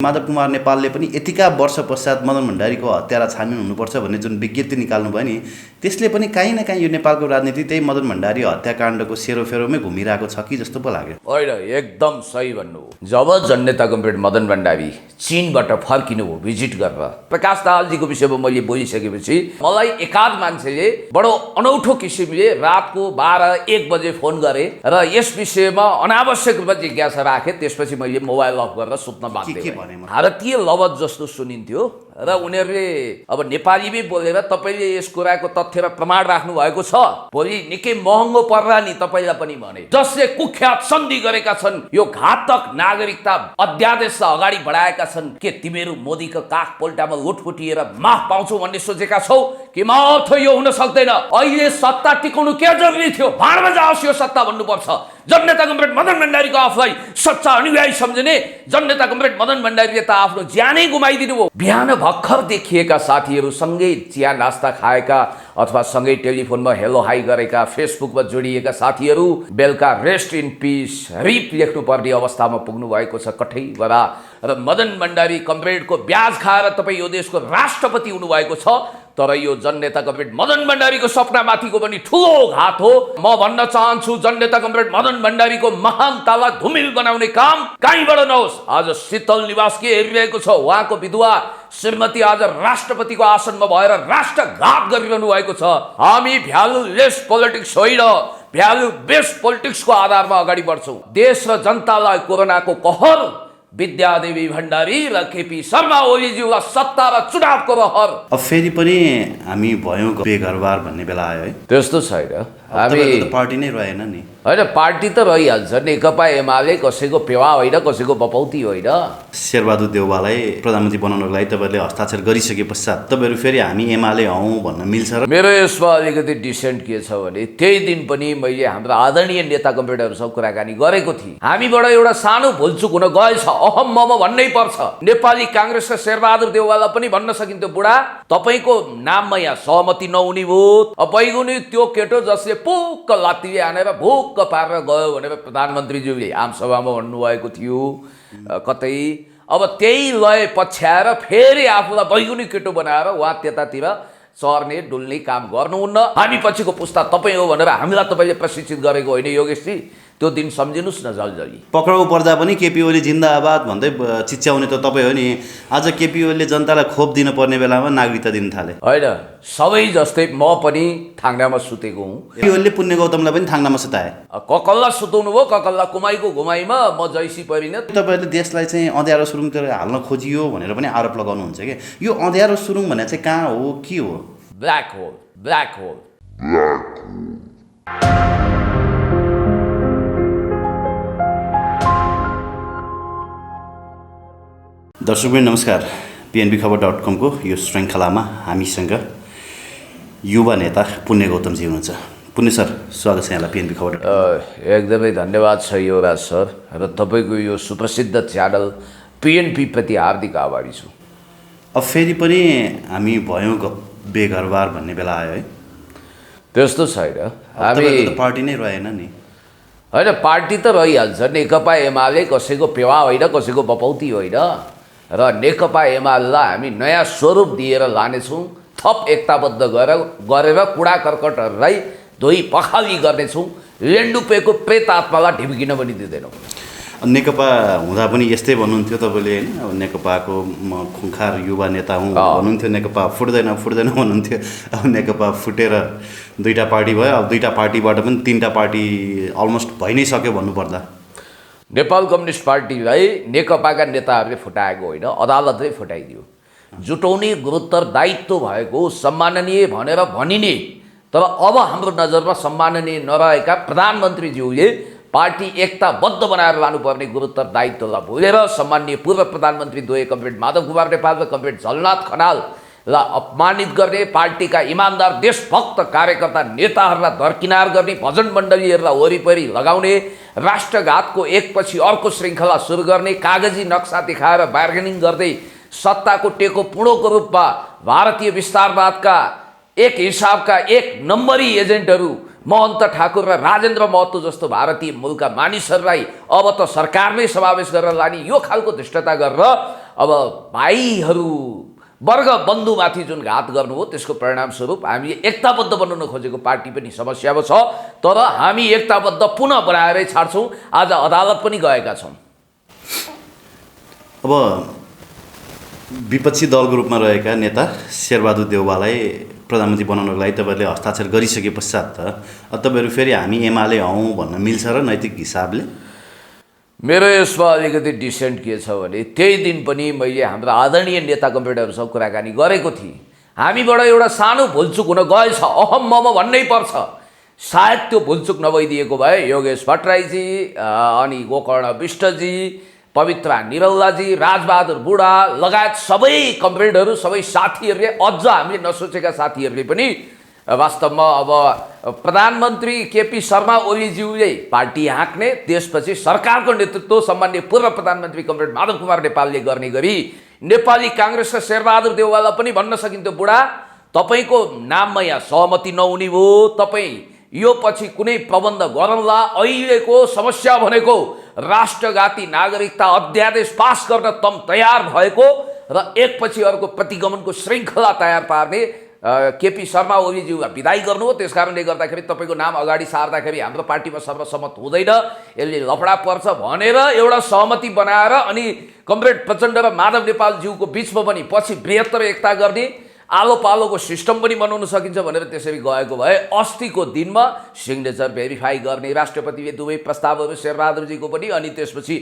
माधव कुमार नेपालले पनि यतिका वर्ष पश्चात मदन भण्डारीको हत्यारा छानबिन हुनुपर्छ भन्ने जुन विज्ञप्ति निकाल्नु भयो नि, त्यसले पनि काहीँ न काहीँ यो नेपालको राजनीति त्यही मदन भण्डारी हत्याकाण्डको सेरोफेरोमै घुमिरहेको छ कि जस्तो पो लाग्यो। होइन, एकदम सही भन्नु। जब जननेता कमरेड मदन भण्डारी चीनबाट फर्किनु हो भिजिट गरेर, प्रकाश दाहालजीको विषयमा मैले बोलिसकेपछि मलाई एकाध मान्छेले बडो अनौठो किसिमले रातको 12-1 बजे फोन गरे र यस विषयमा अनावश्यक रूपमा जिज्ञासा राखे। त्यसपछि मैले मोबाइल अफ गरेर सुत्न बाध्य भएँ। भारतीय लवज जस्तो सुनिन्थ्यो र उनीहरूले अब नेपालीमै बोलेर तपाईँले यस कुराको तथ्य र प्रमाण राख्नु भएको छ, भोलि निकै महँगो पर्ला नि तपाईँलाई पनि भने। जसले कुख्यात सन्धि गरेका छन्, यो घातक नागरिकता अध्यादेशलाई अगाडि बढाएका छन्, के तिमीहरू मोदीको काख पोल्टामा लुटफुटिएर माफ पाउँछौ भन्ने सोचेका छौ कि माफ यो हुन सक्दैन। अहिले सत्ता टिकाउनु के जरुरी थियो? भाँडमा जाओस् यो सत्ता भन्नुपर्छ। जननेता कमरेड मदन भण्डारीको आफूलाई सच्चा अनुयायी सम्झने जननेता कमरेड मदन भण्डारीले त आफ्नो ज्यानै गुमाइदिनु हो। बिहान भर्खर देखिएका साथीहरू, सँगै चिया नास्ता खाएका अथवा सँगै टेलिफोनमा हेलो हाई गरेका, फेसबुकमा जोडिएका साथीहरू बेलुका रेस्ट इन पिस रिप लेख्नुपर्ने अवस्थामा पुग्नु भएको छ कठैबरा। र मदन भण्डारी कमरेडको ब्याज खाएर तपाईँ यो देशको राष्ट्रपति हुनुभएको छ, तर यो जननेता कमरेड मदन भण्डारीको सपनामाथिको पनि ठुलो घात हो। म भन्न चाहन्छु, जननेता कमरेड मदन भण्डारीको महानतालाई धुमिल बनाउने काम कहीँबाट नहोस्। आज शीतल निवास के हेरिरहेको छ, उहाँको विधवा श्रीमती आज राष्ट्रपतिको आसनमा भएर राष्ट्रघात गरिरहनु भएको छ। हामी भ्यालुलेस पोलिटिक्स होइन, भ्यालु बेस्ड पोलिटिक्सको आधारमा अगाडि बढ्छौँ। देश र जनतालाई कोरोनाको कहर, विद्यादेवी भण्डारी र केपी शर्मा ओलीज्यूलाई सत्ता र चुनावको रहर। अब फेरि पनि हामी भयौँ बेघरबार भन्ने बेला आयो है। त्यस्तो छैन, हामी पार्टी नै रहेन नि। होइन, पार्टी त रहिहाल्छ। नेकपा एमाले कसैको पेवा होइन, कसैको बपौती होइन। शेरबहादुर देउवालाई प्रधानमन्त्री बनाउनको लागि तपाईँहरूले हस्ताक्षर गरिसके पश्चात तपाईँहरू फेरि हामी एमाले हौँ भन्न मिल्छ र? मेरो यसमा अलिकति डिसेन्ट के छ भने, त्यही दिन पनि मैले हाम्रा आदरणीय नेता कमरेडहरूसँग कुराकानी गरेको थिएँ। हामीबाट एउटा सानो भुलचुक हुन गएछ, अहम मम भन्नै पर्छ। नेपाली काङ्ग्रेसका शेरबहादुर देउवालाई पनि भन्न सकिन्थ्यो, बुढा तपाईँको नाममा यहाँ सहमति नहुने भयो। बैगुनी त्यो केटो जसले पुक्क लात्तीले हानेर भुक्क पारेर गयो भनेर प्रधानमन्त्रीज्यूले आमसभामा भन्नुभएको थियो कतै। अब त्यही लय पछ्याएर फेरि आफूलाई बैगुनी केटो बनाएर उहाँ त्यतातिर सर्ने डुल्ने काम गर्नुहुन्न। हामी पछिको पुस्ता तपाईँ हो भनेर हामीलाई तपाईँले प्रशिक्षित गरेको होइन योगेशजी। त्यो दिन सम्झिनुहोस् न जल्दी। पक्राउ पर्दा पनि केपी ओली जिन्दाबाद भन्दै चिच्याउने त तपाईँ हो नि। आज केपी ओलीले जनतालाई खोप दिनुपर्ने बेलामा नागरिकता दिन थाले। होइन, सबै जस्तै म पनि थाङ्नामा सुतेको हुँ। केपी ओलीले पुण्य गौतमलाई पनि थाङ्नामा सुताए। ककल्ला सुताउनु भयो, ककल्ला कुमाईको घुमाइमा म जैसी परिणत। तपाईँहरूले देशलाई चाहिँ अँध्यारो सुरुङतिर हाल्न खोजियो भनेर पनि आरोप लगाउनुहुन्छ कि यो अँध्यारो सुरुङ भने चाहिँ कहाँ हो, के हो? Black hole, black hole. दर्शकवृन्द नमस्कार। PNBखबर.com को यो श्रृङ्खलामा हामीसँग युवा नेता पुण्य गौतमजी हुनुहुन्छ। पुण्य सर, स्वागत छ यहाँलाई PNB खबर। एकदमै धन्यवाद छ युवराज सर, र तपाईँको यो सुप्रसिद्ध च्यानल PNB प्रति हार्दिक आभारी छु। अब फेरि पनि हामी भयौँ बेघरबार भन्ने बेला आयो है। त्यस्तो छैन, हामी पार्टी नै रहेन नि। होइन, पार्टी त रहिहाल्छ। नेकपा एमाले कसैको पेवा होइन, कसैको बपौती होइन। र नेकपा एमालेलाई हामी नयाँ स्वरूप दिएर लानेछौँ। थप एकताबद्ध गरेर कुडा कर्कटहरूलाई धोइ पखाली गर्नेछौँ। लेन्डुपेको प्रेत आत्मालाई ढिम्किन पनि दिँदैनौँ। नेकपा हुँदा पनि यस्तै भन्नुहुन्थ्यो तपाईँले होइन। अब नेकपाको म खुङ्खार युवा नेता हुँ भन्नुहुन्थ्यो, नेकपा फुट्दैन भन्नुहुन्थ्यो। अब नेकपा फुटेर दुईवटा पार्टी भयो। अब दुईवटा पार्टीबाट पनि तीनवटा पार्टी अलमोस्ट भइ नै सक्यो भन्नुपर्दा। नेपाल कम्युनिस्ट पार्टीलाई नेकपाका नेताहरूले फुटाएको होइन, अदालतले फुटाइदियो। जुटाउने गुरुत्तर दायित्व भएको सम्माननीय भनेर भनिने, तर अब हाम्रो नजरमा सम्माननीय नरहेका प्रधानमन्त्रीज्यूले पार्टी एकताबद्ध बनाएर लानुपर्ने गुरुत्तर दायित्वलाई भुलेर सम्माननीय पूर्व प्रधानमन्त्री द्वय कमरेड माधव कुमार नेपाल र कमरेड झलनाथ खनाललाई अपमानित गर्ने, पार्टीका इमान्दार देशभक्त कार्यकर्ता नेताहरूलाई दरकिनार गर्ने, भजन मण्डलीहरूलाई वरिपरि लगाउने, राष्ट्रघातको एकपछि अर्को श्रृङ्खला सुरु गर्ने, कागजी नक्सा देखाएर बार्गेनिङ गर्दै सत्ताको टेको पुँडोको रूपमा भारतीय विस्तारवादका एक हिसाबका एक नम्बरी एजेन्टहरू महन्त ठाकुर र राजेन्द्र महतो जस्तो भारतीय मूलका मानिसहरूलाई अब त सरकारमै समावेश गरेर लाने यो खालको धृष्टता गरेर अब भाइहरू वर्ग बन्धुमाथि जुन घात गर्नु हो त्यसको परिणामस्वरूप हामी एकताबद्ध बनाउन खोजेको पार्टी पनि समस्यामा छ। तर हामी एकताबद्ध पुनः बनाएरै छाड्छौँ। आज अदालत पनि गएका छौँ। अब विपक्षी दलको रूपमा रहेका नेता शेरबहादुर देउवालाई प्रधानमन्त्री बनाउनको लागि तपाईँहरूले हस्ताक्षर गरिसके पश्चात त तपाईँहरू फेरि हामी एमाले हौँ भन्न मिल्छ र नैतिक हिसाबले? मेरो यसमा अलिकति डिसेन्ट के छ भने त्यही दिन पनि मैले हाम्रा आदरणीय नेता कमरेडहरूसँग कुराकानी गरेको थिएँ। हामीबाट एउटा सानो भुलचुक हुन गएछ, अहम मम भन्नै पर्छ। सायद त्यो भुलचुक नभइदिएको भए योगेश भट्टराईजी अनि गोकर्ण विष्टजी, पवित्रा निरौलाजी, राजबहादुर बुढा लगायत सबै कमरेडहरू, सबै साथीहरूले, अझ हामीले नसोचेका साथीहरूले पनि वास्तवमा अब प्रधानमन्त्री केपी शर्मा ओलीज्यूले पार्टी हाँक्ने, त्यसपछि सरकारको नेतृत्व सम्माननीय पूर्व प्रधानमन्त्री कमरेड माधव कुमार नेपालले गर्ने गरी नेपाली काङ्ग्रेसका शेरबहादुर देउवालाई पनि भन्न सकिन्थ्यो, बुढा तपाईँको नाममा यहाँ सहमति नहुने हो, तपाईँ यो पछि कुनै प्रबन्ध गरौँला। अहिलेको समस्या भनेको राष्ट्रघाती नागरिकता अध्यादेश पास गर्न तम तयार भएको र एकपछि अर्को प्रतिगमनको श्रृङ्खला तयार पार्ने केपी शर्मा ओलीज्यूलाई विदाई गर्नु हो। त्यस कारणले गर्दाखेरि तपाईँको नाम अगाडि सार्दाखेरि हाम्रो पार्टीमा सर्वसम्मत हुँदैन, यसले लफडा पर्छ भनेर एउटा सहमति बनाएर अनि कमरेड प्रचण्ड र माधव नेपालज्यूको बिचमा पनि पछि बृहत्तर एकता गर्ने आलो पालोको सिस्टम पनि बनाउन सकिन्छ भनेर त्यसरी गएको भए अस्तिको दिनमा सिग्नेचर भेरिफाई गर्ने राष्ट्रपतिले दुवै प्रस्तावहरू शेरबहादुरजीको पनि अनि त्यसपछि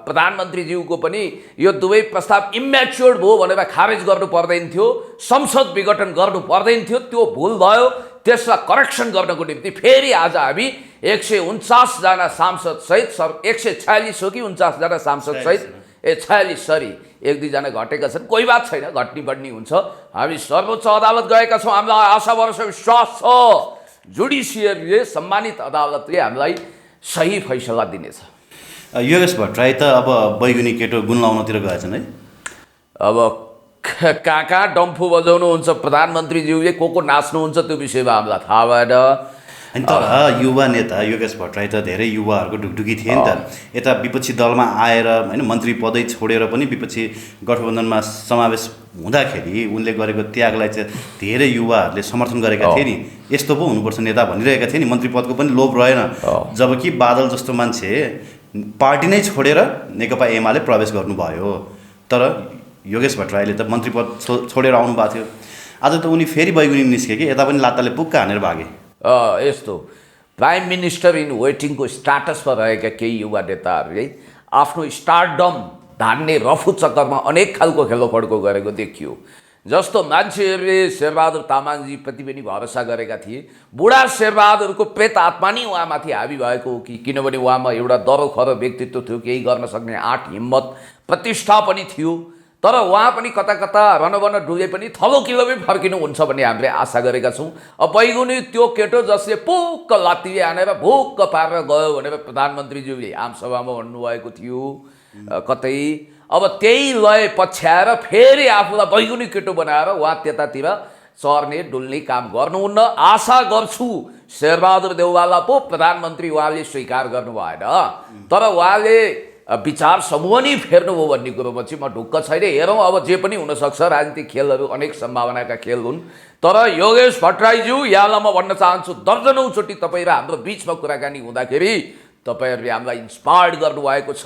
प्रधानमन्त्रीज्यूको पनि यो दुवै प्रस्ताव इम्याच्योर्ड भयो भनेर खारेज गर्नु पर्दैन थियो, संसद विघटन गर्नु पर्दैन थियो। त्यो भुल भयो। त्यसलाई करेक्सन गर्नको निम्ति फेरि आज हामी 149 जना सांसद सहित 146 हो कि 49 जना सांसद सहित 46 सरी 1-2 जना घटेका छन्, कोही बात छैन, घट्नी बढ्नी हुन्छ। हामी सर्वोच्च अदालत गएका छौँ। हामीलाई आशा भरोसा विश्वास छ जुडिसियरीले, सम्मानित अदालतले हामीलाई सही फैसला दिनेछ। योगेश भट्टराई त अब बैगुनी केटो गुण लाउनतिर गएछन् है। अब कहाँ डम्फु बजाउनुहुन्छ प्रधानमन्त्रीज्यूले, को नाच्नुहुन्छ त्यो विषयमा हामीलाई थाहा भएन। अनि तर युवा नेता योगेश भट्टराई त धेरै युवाहरूको ढुकढुकी थिए नि त। यता विपक्षी दलमा आएर होइन मन्त्री पदै छोडेर पनि विपक्षी गठबन्धनमा समावेश हुँदाखेरि उनले गरेको त्यागलाई चाहिँ धेरै युवाहरूले समर्थन गरेका थिए नि। यस्तो पो हुनुपर्छ नेता भनिरहेका थिए नि। मन्त्री पदको पनि लोभ रहेन, जबकि बादल जस्तो मान्छे पार्टी नै छोडेर नेकपा एमाले प्रवेश गर्नुभयो। तर योगेश भट्टराईले त मन्त्री पद छोडेर आउनु भएको थियो। आज त उनी फेरि बैगुनी निस्के कि यता पनि लात्ताले पुक्का हानेर भागे। यस्तो प्राइम मिनिस्टर इन वेटिङको स्टाटसमा रहेका केही युवा नेताहरूले आफ्नो स्टारडम धान्ने रफू चक्करमा अनेक खालको खेलोखड्को गरेको देखियो। जस्तो मान्छेहरूले शेरबहादुर तामाङजीप्रति पनि भरोसा गरेका थिए। बुढा शेरबहादुरको प्रेत आत्मा नै उहाँमाथि हावी भएको हो कि, किनभने उहाँमा एउटा दरोखरो व्यक्तित्व थियो, केही गर्न सक्ने आँट, हिम्मत, प्रतिष्ठा पनि थियो। तर उहाँ पनि कता कता रनबन डुले पनि थलो किलोमै फर्किनुहुन्छ भन्ने हामीले आशा गरेका छौँ। अब बैगुनी त्यो केटो जसले पुक्क लात्तीले हानेर भुक्क पारेर गयो भनेर प्रधानमन्त्रीज्यूले आमसभामा भन्नुभएको थियो कतै। अब त्यही लय पछ्याएर फेरि आफूलाई बैगुनी केटो बनाएर उहाँ त्यतातिर चर्ने डुल्ने काम गर्नुहुन्न। आशा गर्छु शेरबहादुर देउवालाई पो प्रधानमन्त्री उहाँले स्वीकार गर्नु भएन, तर उहाँले विचार समूह नै फेर्नुभयो भन्ने कुरोमा चाहिँ म ढुक्क छैन। हेरौँ अब जे पनि हुनसक्छ, राजनीतिक खेलहरू अनेक सम्भावनाका खेल हुन्। तर योगेश भट्टराईज्यू यहाँलाई म भन्न चाहन्छु, दर्जनौँचोटि तपाईँ र हाम्रो बिचमा कुराकानी हुँदाखेरि तपाईँहरूले हामीलाई इन्सपायर्ड गर्नुभएको छ।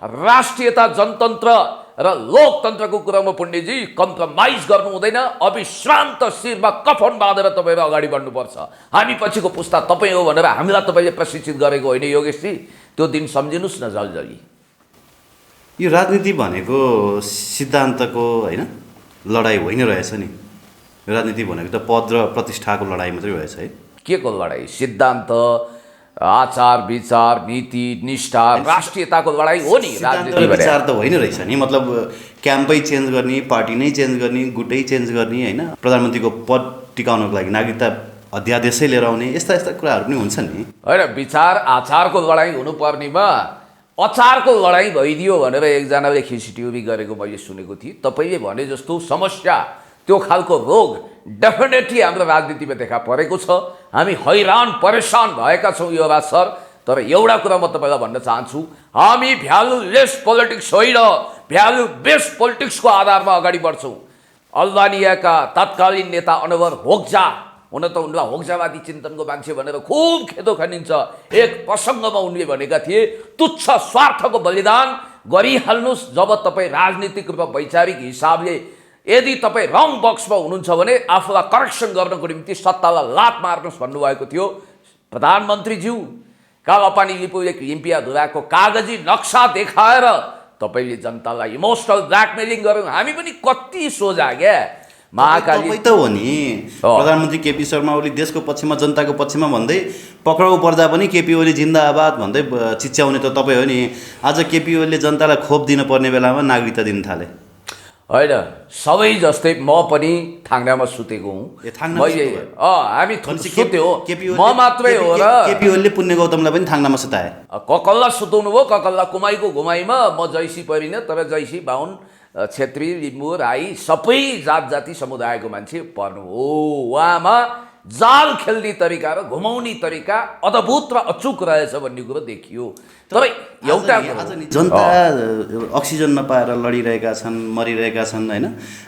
राष्ट्रियता, जनतन्त्र र लोकतन्त्रको कुरामा पुण्यजी कम्प्रोमाइज गर्नु हुँदैन। अविश्रान्त शिरमा कफन बाँधेर तपाईँहरू अगाडि बढ्नुपर्छ। हामी पछिको पुस्ता तपाईँ हो भनेर हामीलाई तपाईँले प्रशिक्षित गरेको होइन योगेशजी, त्यो दिन सम्झिनुहोस् न जल्दी। यो राजनीति भनेको सिद्धान्तको होइन लडाइँ होइन रहेछ नि। राजनीति भनेको त पद र प्रतिष्ठाको लडाइँ मात्रै रहेछ है। के को लडाइँ? सिद्धान्त, आचार विचार, नीति निष्ठा, राष्ट्रियताको लडाइँ हो नि राजनीति। विचार त होइन रहेछ नि। मतलब क्याम्पै चेन्ज गर्ने, पार्टी नै चेन्ज गर्ने, गुटै चेन्ज गर्ने होइन, प्रधानमन्त्रीको पद टिकाउनको लागि नागरिकता अध्यादेशै लिएर आउने, यस्ता यस्ता कुराहरू पनि हुन्छ नि होइन। विचार आचारको लडाइँ हुनुपर्नेमा अचारको लडाइँ भइदियो भनेर एकजनाले खिचिट्युबी गरेको मैले सुनेको थिएँ। तपाईँले भने जस्तो समस्या, त्यो खालको रोग डेफिनेटली हाम्रो राजनीतिमा देखा परेको छ। हामी हैरान परेशान भएका छौँ युवराज सर। तर तर एउटा कुरा म तपाईँलाई भन्न चाहन्छु, हामी भ्यालुलेस पोलिटिक्स होइन, भ्यालु बेस्ड पोलिटिक्सको आधारमा अगाडि बढ्छौँ। अल्बानियाका तत्कालीन नेता अनवर होक्जा, हुन त उनलाई होक्जावादी चिन्तनको मान्छे भनेर खुब खेदो खनिन्छ, एक प्रसङ्गमा उनले भनेका थिए तुच्छ स्वार्थको बलिदान गरिहाल्नुहोस् जब तपाईँ राजनीतिक र वैचारिक हिसाबले यदि तपाईँ रङ बक्समा हुनुहुन्छ भने आफूलाई करेक्सन गर्नको निम्ति सत्तालाई लात मार्नुहोस् भन्नुभएको थियो। प्रधानमन्त्रीज्यू कालापानी लिम्पियाधुराको कागजी नक्सा देखाएर तपाईँले जनतालाई इमोसनल ब्ल्याकमेलिङ गर्नु, हामी पनि कति सोझा क्या महाकाली तपाईँ त हो नि प्रधानमन्त्री केपी शर्मा ओली देशको पक्षमा जनताको पक्षमा भन्दै पक्राउ पर्दा पनि केपी ओली जिन्दाबाद भन्दै चिच्याउने त तपाईँ हो नि। आज केपी ओलीले जनतालाई खोप दिनुपर्ने बेलामा नागरिकता दिन थाले। होइन, सबै जस्तै म पनि थाङ्नामा सुतेको हुँ। हामी सुत्यो म मात्रै हो र केपी ओलीले पुण्य गौतमलाई पनि थाङ्नामा सुताए। ककल्ला सुताउनु भयो, ककल्ला कुमाईको घुमाइमा म जैसी परिनँ, तर जैसी बाहुन छेत्री लिम्बू राई सबै जात जाति समुदायको मान्छे पर्नु हो। उहाँमा जाल खेल्ने तरिका र घुमाउने तरिका अद्भुत र अचुक रहेछ भन्ने कुरो देखियो। तर एउटा जनता अक्सिजन नपाएर लडिरहेका छन्, मरिरहेका छन् होइन।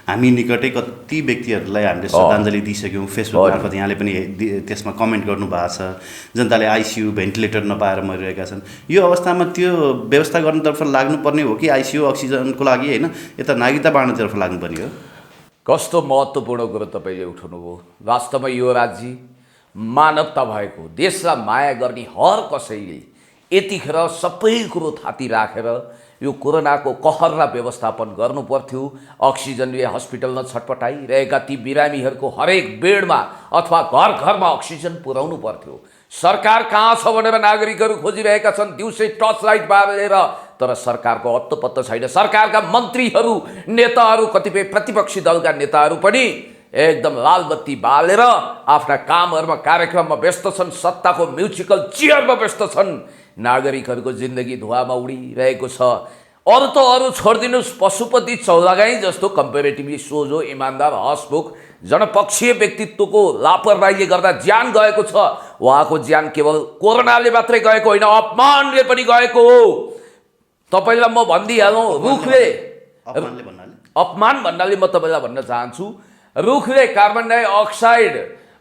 हामी निकटै कति व्यक्तिहरूलाई हामीले श्रद्धाञ्जली दिइसक्यौँ, फेसबुक मार्फत यहाँले पनि त्यसमा कमेन्ट गर्नुभएको छ। जनताले आइसियु भेन्टिलेटर नपाएर मरिरहेका छन्। यो अवस्थामा त्यो व्यवस्था गर्नतर्फ लाग्नुपर्ने हो कि आइसियु अक्सिजनको लागि होइन यता नागरिकता बाँड्नतर्फ लाग्नुपर्ने हो? कस्तो महत्त्वपूर्ण कुरो तपाईँले उठाउनुभयो। वास्तवमा यो राज्य मानवता भएको, देशलाई माया गर्ने हर कसैले यतिखेर सबै कुरो थाती राखेर यो कोरोनाको कहरलाई व्यवस्थापन गर्नु पर्थ्यो। अक्सिजनले हस्पिटलमा छटपटाइरहेका ती बिरामीहरूको हरेक बेडमा अथवा घर घरमा अक्सिजन पुर्याउनु पर्थ्यो। सरकार कहाँ छ भनेर नागरिकहरू खोजिरहेका छन् दिउँसै टर्च लाइट बालेर, तर सरकारको अत्तो पत्तो छैन। सरकारका मन्त्रीहरू, नेताहरू, कतिपय प्रतिपक्षी दलका नेताहरू पनि एकदम लाल बत्ती बालेर आफ्ना कामहरूमा कार्यक्रममा व्यस्त छन्, सत्ताको म्युजिकल चेयरमा व्यस्त छन्। नागरिकहरूको जिन्दगी धुवामा उडिरहेको छ। अरू त अरू छोडिदिनुहोस्, पशुपति चौलागाई जस्तो कम्पेरेटिभली सोझो, इमान्दार, हसमुख, जनपक्षीय व्यक्तित्वको लापरवाहीले गर्दा ज्यान गएको छ। उहाँको ज्यान केवल कोरोनाले मात्रै गएको होइन, अपमानले पनि गएको हो। तपाईँलाई म भनिदिइहालौँ, रुखले अपमान भन्नाले म तपाईँलाई भन्न चाहन्छु, रुखले कार्बन डाइअक्साइड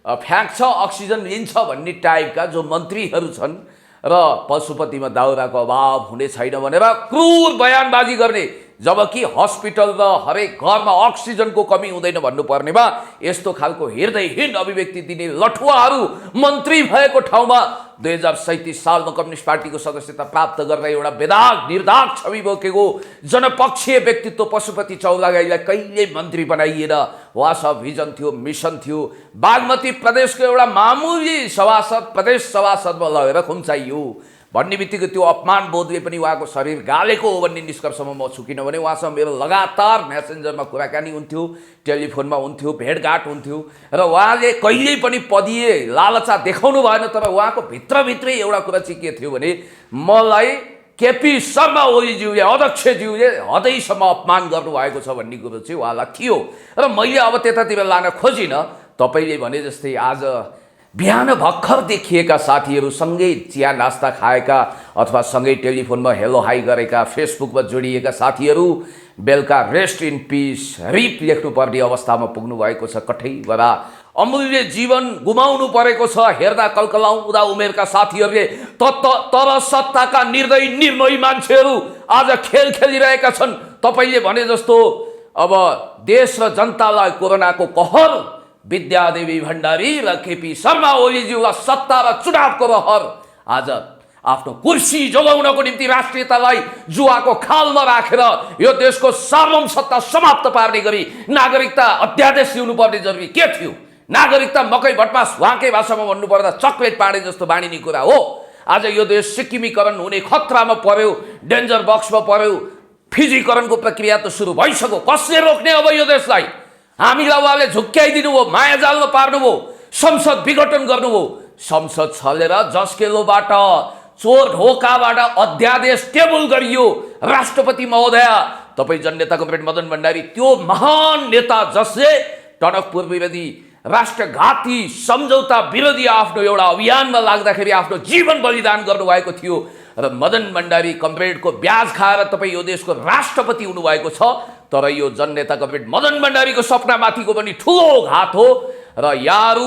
फ्याँक्छ अक्सिजन लिन्छ भन्ने टाइपका जो मन्त्रीहरू छन् र पशुपतिमा दाउराको अभाव हुने छैन भनेर क्रूर बयानबाजी गर्ने, जबकि हस्पिटल र हरेक घरमा अक्सिजनको कमी हुँदैन भन्नुपर्नेमा यस्तो खालको हृदयहीन अभिव्यक्ति दिने लठुवाहरू मन्त्री भएको ठाउँमा 2037 सालमा कम्युनिस्ट पार्टीको सदस्यता प्राप्त गरेर एउटा बेदाग निर्दाग छवि बोकेको जनपक्षीय व्यक्तित्व पशुपति चौलागाईलाई कहिले मन्त्री बनाइएन। उहाँसँग भिजन थियो, मिसन थियो। बागमती प्रदेशको एउटा मामुली सभासद प्रदेश सभासदमा लगेर खुम्चाइयो भन्ने बित्तिकै त्यो अपमान बोधले पनि उहाँको शरीर गालेको हो भन्ने निष्कर्षमा म छुकिनँ भने उहाँसँग मेरो लगातार मेसेन्जरमा कुराकानी हुन्थ्यो, टेलिफोनमा हुन्थ्यो, भेटघाट हुन्थ्यो र उहाँले कहिल्यै पनि पदीय लालचा देखाउनु भएन। तर उहाँको भित्रभित्रै एउटा कुरा चाहिँ के थियो भने मलाई केपी शर्मा ओलीज्यूले, अध्यक्षज्यूले हदैसम्म अपमान गर्नुभएको छ भन्ने कुरो चाहिँ उहाँलाई थियो र मैले अब त्यतातिर लान खोजिनँ। तपाईँले भने जस्तै आज बिहान भर्खर देखिएका साथीहरू, सँगै चिया नास्ता खाएका अथवा सँगै टेलिफोनमा हेलो हाई गरेका, फेसबुकमा जोडिएका साथीहरू बेलुका रेस्ट इन पिस रिप लेख्नुपर्ने अवस्थामा पुग्नु भएको छ। कठैबरा अमूल्य जीवन गुमाउनु परेको छ हेर्दा कलकलाउँदा उमेरका साथीहरूले। तर सत्ताका निर्दयी निर्मोही मान्छेहरू आज खेल खेलिरहेका छन्। तपाईँले भने जस्तो अब देश र जनतालाई कोरोनाको कहर विद्यादेवी भण्डारी र केपी शर्मा ओलीज्यूलाई सत्ता र चुनावको रहर आज आफ्नो कुर्सी जोगाउनको निम्ति राष्ट्रियतालाई जुवाको खालमा राखेर यो देशको सार्वभौम सत्ता समाप्त पार्ने गरी नागरिकता अध्यादेश ल्याउनुपर्ने जरुरी के थियो? नागरिकता मकै भटमास, उहाँकै भाषामा भन्नुपर्दा चक्लेट पाडे जस्तो बाँडिने कुरा हो। आज यो देश सिक्किमीकरण हुने खतरामा पर्यो, डेन्जर बक्समा पर्यो। फिजीकरणको प्रक्रिया त सुरु भइसक्यो। कसले रोक्ने अब यो देशलाई? हामीलाई उहाँले झुक्क्याइदिनु भयो, मायाजालमा पार्नुभयो, संसद विघटन गर्नुभयो। संसद छलेर जस्केलोबाट चोर ढोकाबाट अध्यादेश टेबल गरियो। राष्ट्रपति महोदय, तपाईँ जननेता कमरेड मदन भण्डारी त्यो महान नेता जसले टनकपुर विरोधी राष्ट्रघाती सम्झौता विरोधी आफ्नो एउटा अभियानमा लाग्दाखेरि आफ्नो जीवन बलिदान गर्नुभएको थियो र मदन भण्डारी कमरेडको ब्याज खाएर तपाईँ यो देशको राष्ट्रपति हुनुभएको छ। तर यो जननेता कमरेड मदन भण्डारीको सपनामाथिको पनि ठुलो घात हो र यहाँहरू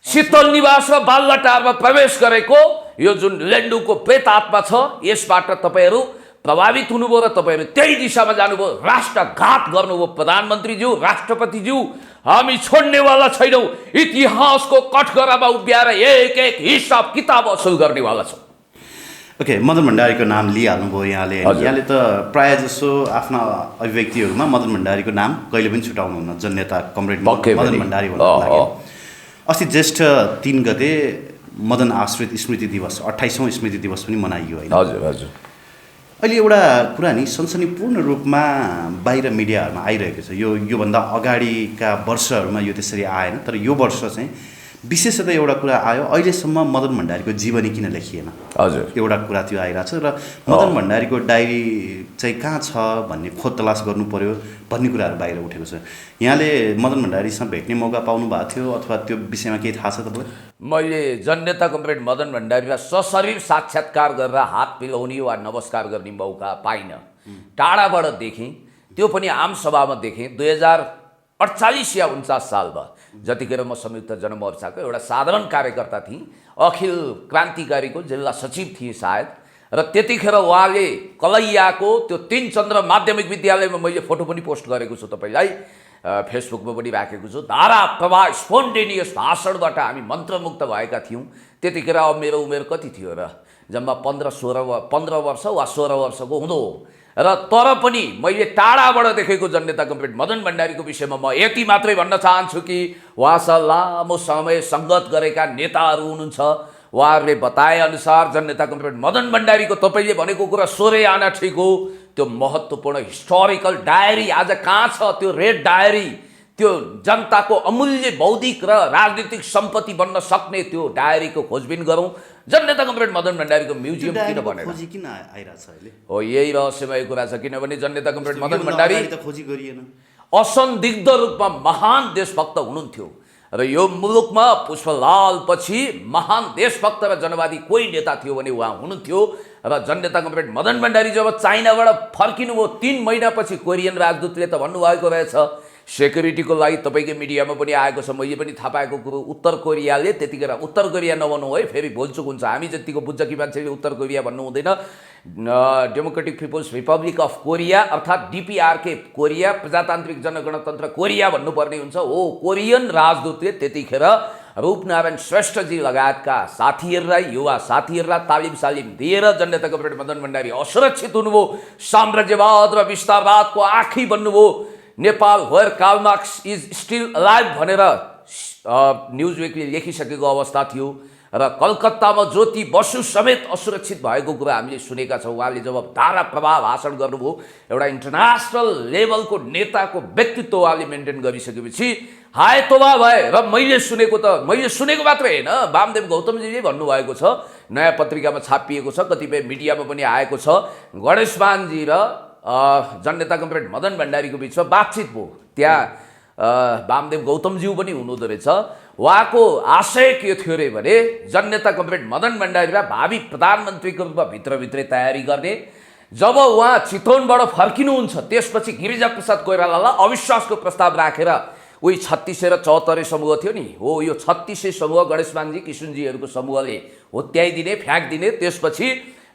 शीतल निवास र बालुवाटारमा प्रवेश गरेको यो जुन लेन्डुको प्रेत आत्मा छ यसबाट तपाईँहरू प्रभावित हुनुभयो र तपाईँहरू त्यही दिशामा जानुभयो, राष्ट्रघात गर्नुभयो। प्रधानमन्त्रीज्यू, राष्ट्रपतिज्यू, हामी छोड्नेवाला छैनौँ, इतिहासको कठघरामा उभ्याएर एक एक हिसाब किताब असुल गर्नेवाला छौँ। ओके, मदन भण्डारीको नाम लिइहाल्नुभयो यहाँले। यहाँले त प्रायः जसो आफ्ना अभिव्यक्तिहरूमा मदन भण्डारीको नाम कहिले पनि छुटाउनुहुन्न, जननेता कमरेड मदन भण्डारी भन्नुको लागि। अस्ति ज्येष्ठ 3 गते मदन आश्रित स्मृति दिवस 28औं स्मृति दिवस पनि मनाइयो होइन? हजुर हजुर। अहिले एउटा कुरा नि सनसनीपूर्ण रूपमा बाहिर मिडियाहरूमा आइरहेको छ। योभन्दा अगाडिका वर्षहरूमा यो त्यसरी आएन, तर यो वर्ष चाहिँ विशेषतः एउटा कुरा आयो, अहिलेसम्म मदन भण्डारीको जीवनी किन लेखिएन? हजुर, एउटा कुरा त्यो आइरहेको छ र मदन भण्डारीको डायरी चाहिँ कहाँ छ भन्ने खोज तलास गर्नु पर्यो भन्ने कुराहरू बाहिर उठेको छ। यहाँले मदन भण्डारीसँग भेट्ने मौका पाउनु भएको थियो अथवा त्यो विषयमा केही थाहा छ तपाईँलाई? मैले जननेता कमरेड मदन भण्डारीलाई सशरीर साक्षात्कार गरेर हात मिलाउने वा नमस्कार गर्ने मौका पाइनँ। टाढाबाट देखेँ, त्यो पनि आम सभामा देखेँ। 2048 या 49 सालमा जतिखेर म संयुक्त जनमोर्चाको एउटा साधारण कार्यकर्ता थिएँ, अखिल क्रान्तिकारीको जिल्ला सचिव थिएँ सायद, र त्यतिखेर उहाँले कलैयाको त्यो 3 चन्द्र माध्यमिक विद्यालयमा मैले फोटो पनि पोस्ट गरेको छु, तपाईँलाई फेसबुकमा पनि राखेको छु। धारा प्रवाह स्पोन्टेनियस भाषणबाट हामी मन्त्रमुक्त भएका थियौँ। त्यतिखेर अब मेरो उमेर कति थियो र? जम्मा 15 वर्ष वा 16 वर्षको हुँदो हो। र तर पनि मैले टाढाबाट देखेको जननेता कमरेड मदन भण्डारीको विषयमा म यति मात्रै भन्न चाहन्छु कि उहाँसँग लामो समय सङ्गत गरेका नेताहरू हुनुहुन्छ। उहाँहरूले बताएअनुसार जननेता कमरेड मदन भण्डारीको तपाईँले भनेको कुरा सोह्रै आना ठिक हो, त्यो महत्त्वपूर्ण हिस्टोरिकल डायरी आज कहाँ छ? त्यो रेड डायरी, त्यो जनताको अमूल्य बौद्धिक र राजनीतिक सम्पत्ति बन्न सक्ने त्यो डायरीको खोजबिन गरौँ। जननेता कमरेड मदन भण्डारीको म्युजियम किन बनेन? खोजी किन आइरहेछ अहिले? हो, यही रहस्यमय कुरा छ। किनभने जननेता कमरेड मदन भण्डारी खोजी गरिएन। असन्दिग्ध रूपमा महान देशभक्त हुनुहुन्थ्यो र यो मुलुकमा पुष्पलाल पछि महान देशभक्त र जनवादी कोही नेता थियो भने उहाँ हुनुहुन्थ्यो। र जननेता कमरेड मदन भण्डारी जब चाइनाबाट फर्किनुभयो 3 महिनापछि कोरियन राजदूतले त भन्नुभएको रहेछ सेक्युरिटीको लागि तपाईँको मिडियामा पनि आएको छ, मैले पनि थाहा पाएको कुरो, उत्तर कोरियाले त्यतिखेर उत्तर कोरिया नभन्नु है, फेरि भुलचुक हुन्छ। हामी जतिको बुझ्छ कि मान्छेले उत्तर कोरिया भन्नु हुँदैन, Democratic People's Republic of Korea अर्थात् DPRK कोरिया, प्रजातान्त्रिक जनगणतन्त्र कोरिया भन्नुपर्ने हुन्छ। हो, कोरियन राजदूतले त्यतिखेर रूपनारायण श्रेष्ठजी लगायतका साथीहरूलाई, युवा साथीहरूलाई तालिम दिएर जननेता कमरेड मदन भण्डारी असुरक्षित हुनुभयो, साम्राज्यवाद र विस्तारवादको आँखी बन्नुभयो। Nepal where Karl Marx is still alive भनेर न्युज विकले लेखिसकेको अवस्था थियो र कलकत्तामा ज्योति बसु समेत असुरक्षित भएको कुरा हामीले सुनेका छौँ। उहाँले जब धारा प्रवाह भाषण गर्नुभयो, एउटा इन्टरनेसनल लेभलको नेताको व्यक्तित्व उहाँले मेन्टेन गरिसकेपछि हाय तोबा भए। र मैले सुनेको मात्रै होइन, वामदेव गौतमजीले भन्नुभएको छ, नयाँ पत्रिकामा छापिएको छ, कतिपय मिडियामा पनि आएको छ। गणेश मानजी र जननेता कमरेड मदन भण्डारीको बिचमा बातचित भयो। त्यहाँ वामदेव गौतमज्यू पनि हुनुहुँदो रहेछ। उहाँको आशय के थियो अरे भने जननेता कमरेड मदन भण्डारीलाई भावी प्रधानमन्त्रीको रूपमा भित्रभित्रै तयारी गर्ने। जब उहाँ चितवनबाट फर्किनुहुन्छ त्यसपछि गिरिजाप्रसाद कोइरालालाई अविश्वासको प्रस्ताव राखेर उही 36 र 74 समूह थियो नि, हो यो 36 समूह गणेशमानजी किशुनजीहरूको समूहले होत्याइदिने, फ्याँकिदिने। त्यसपछि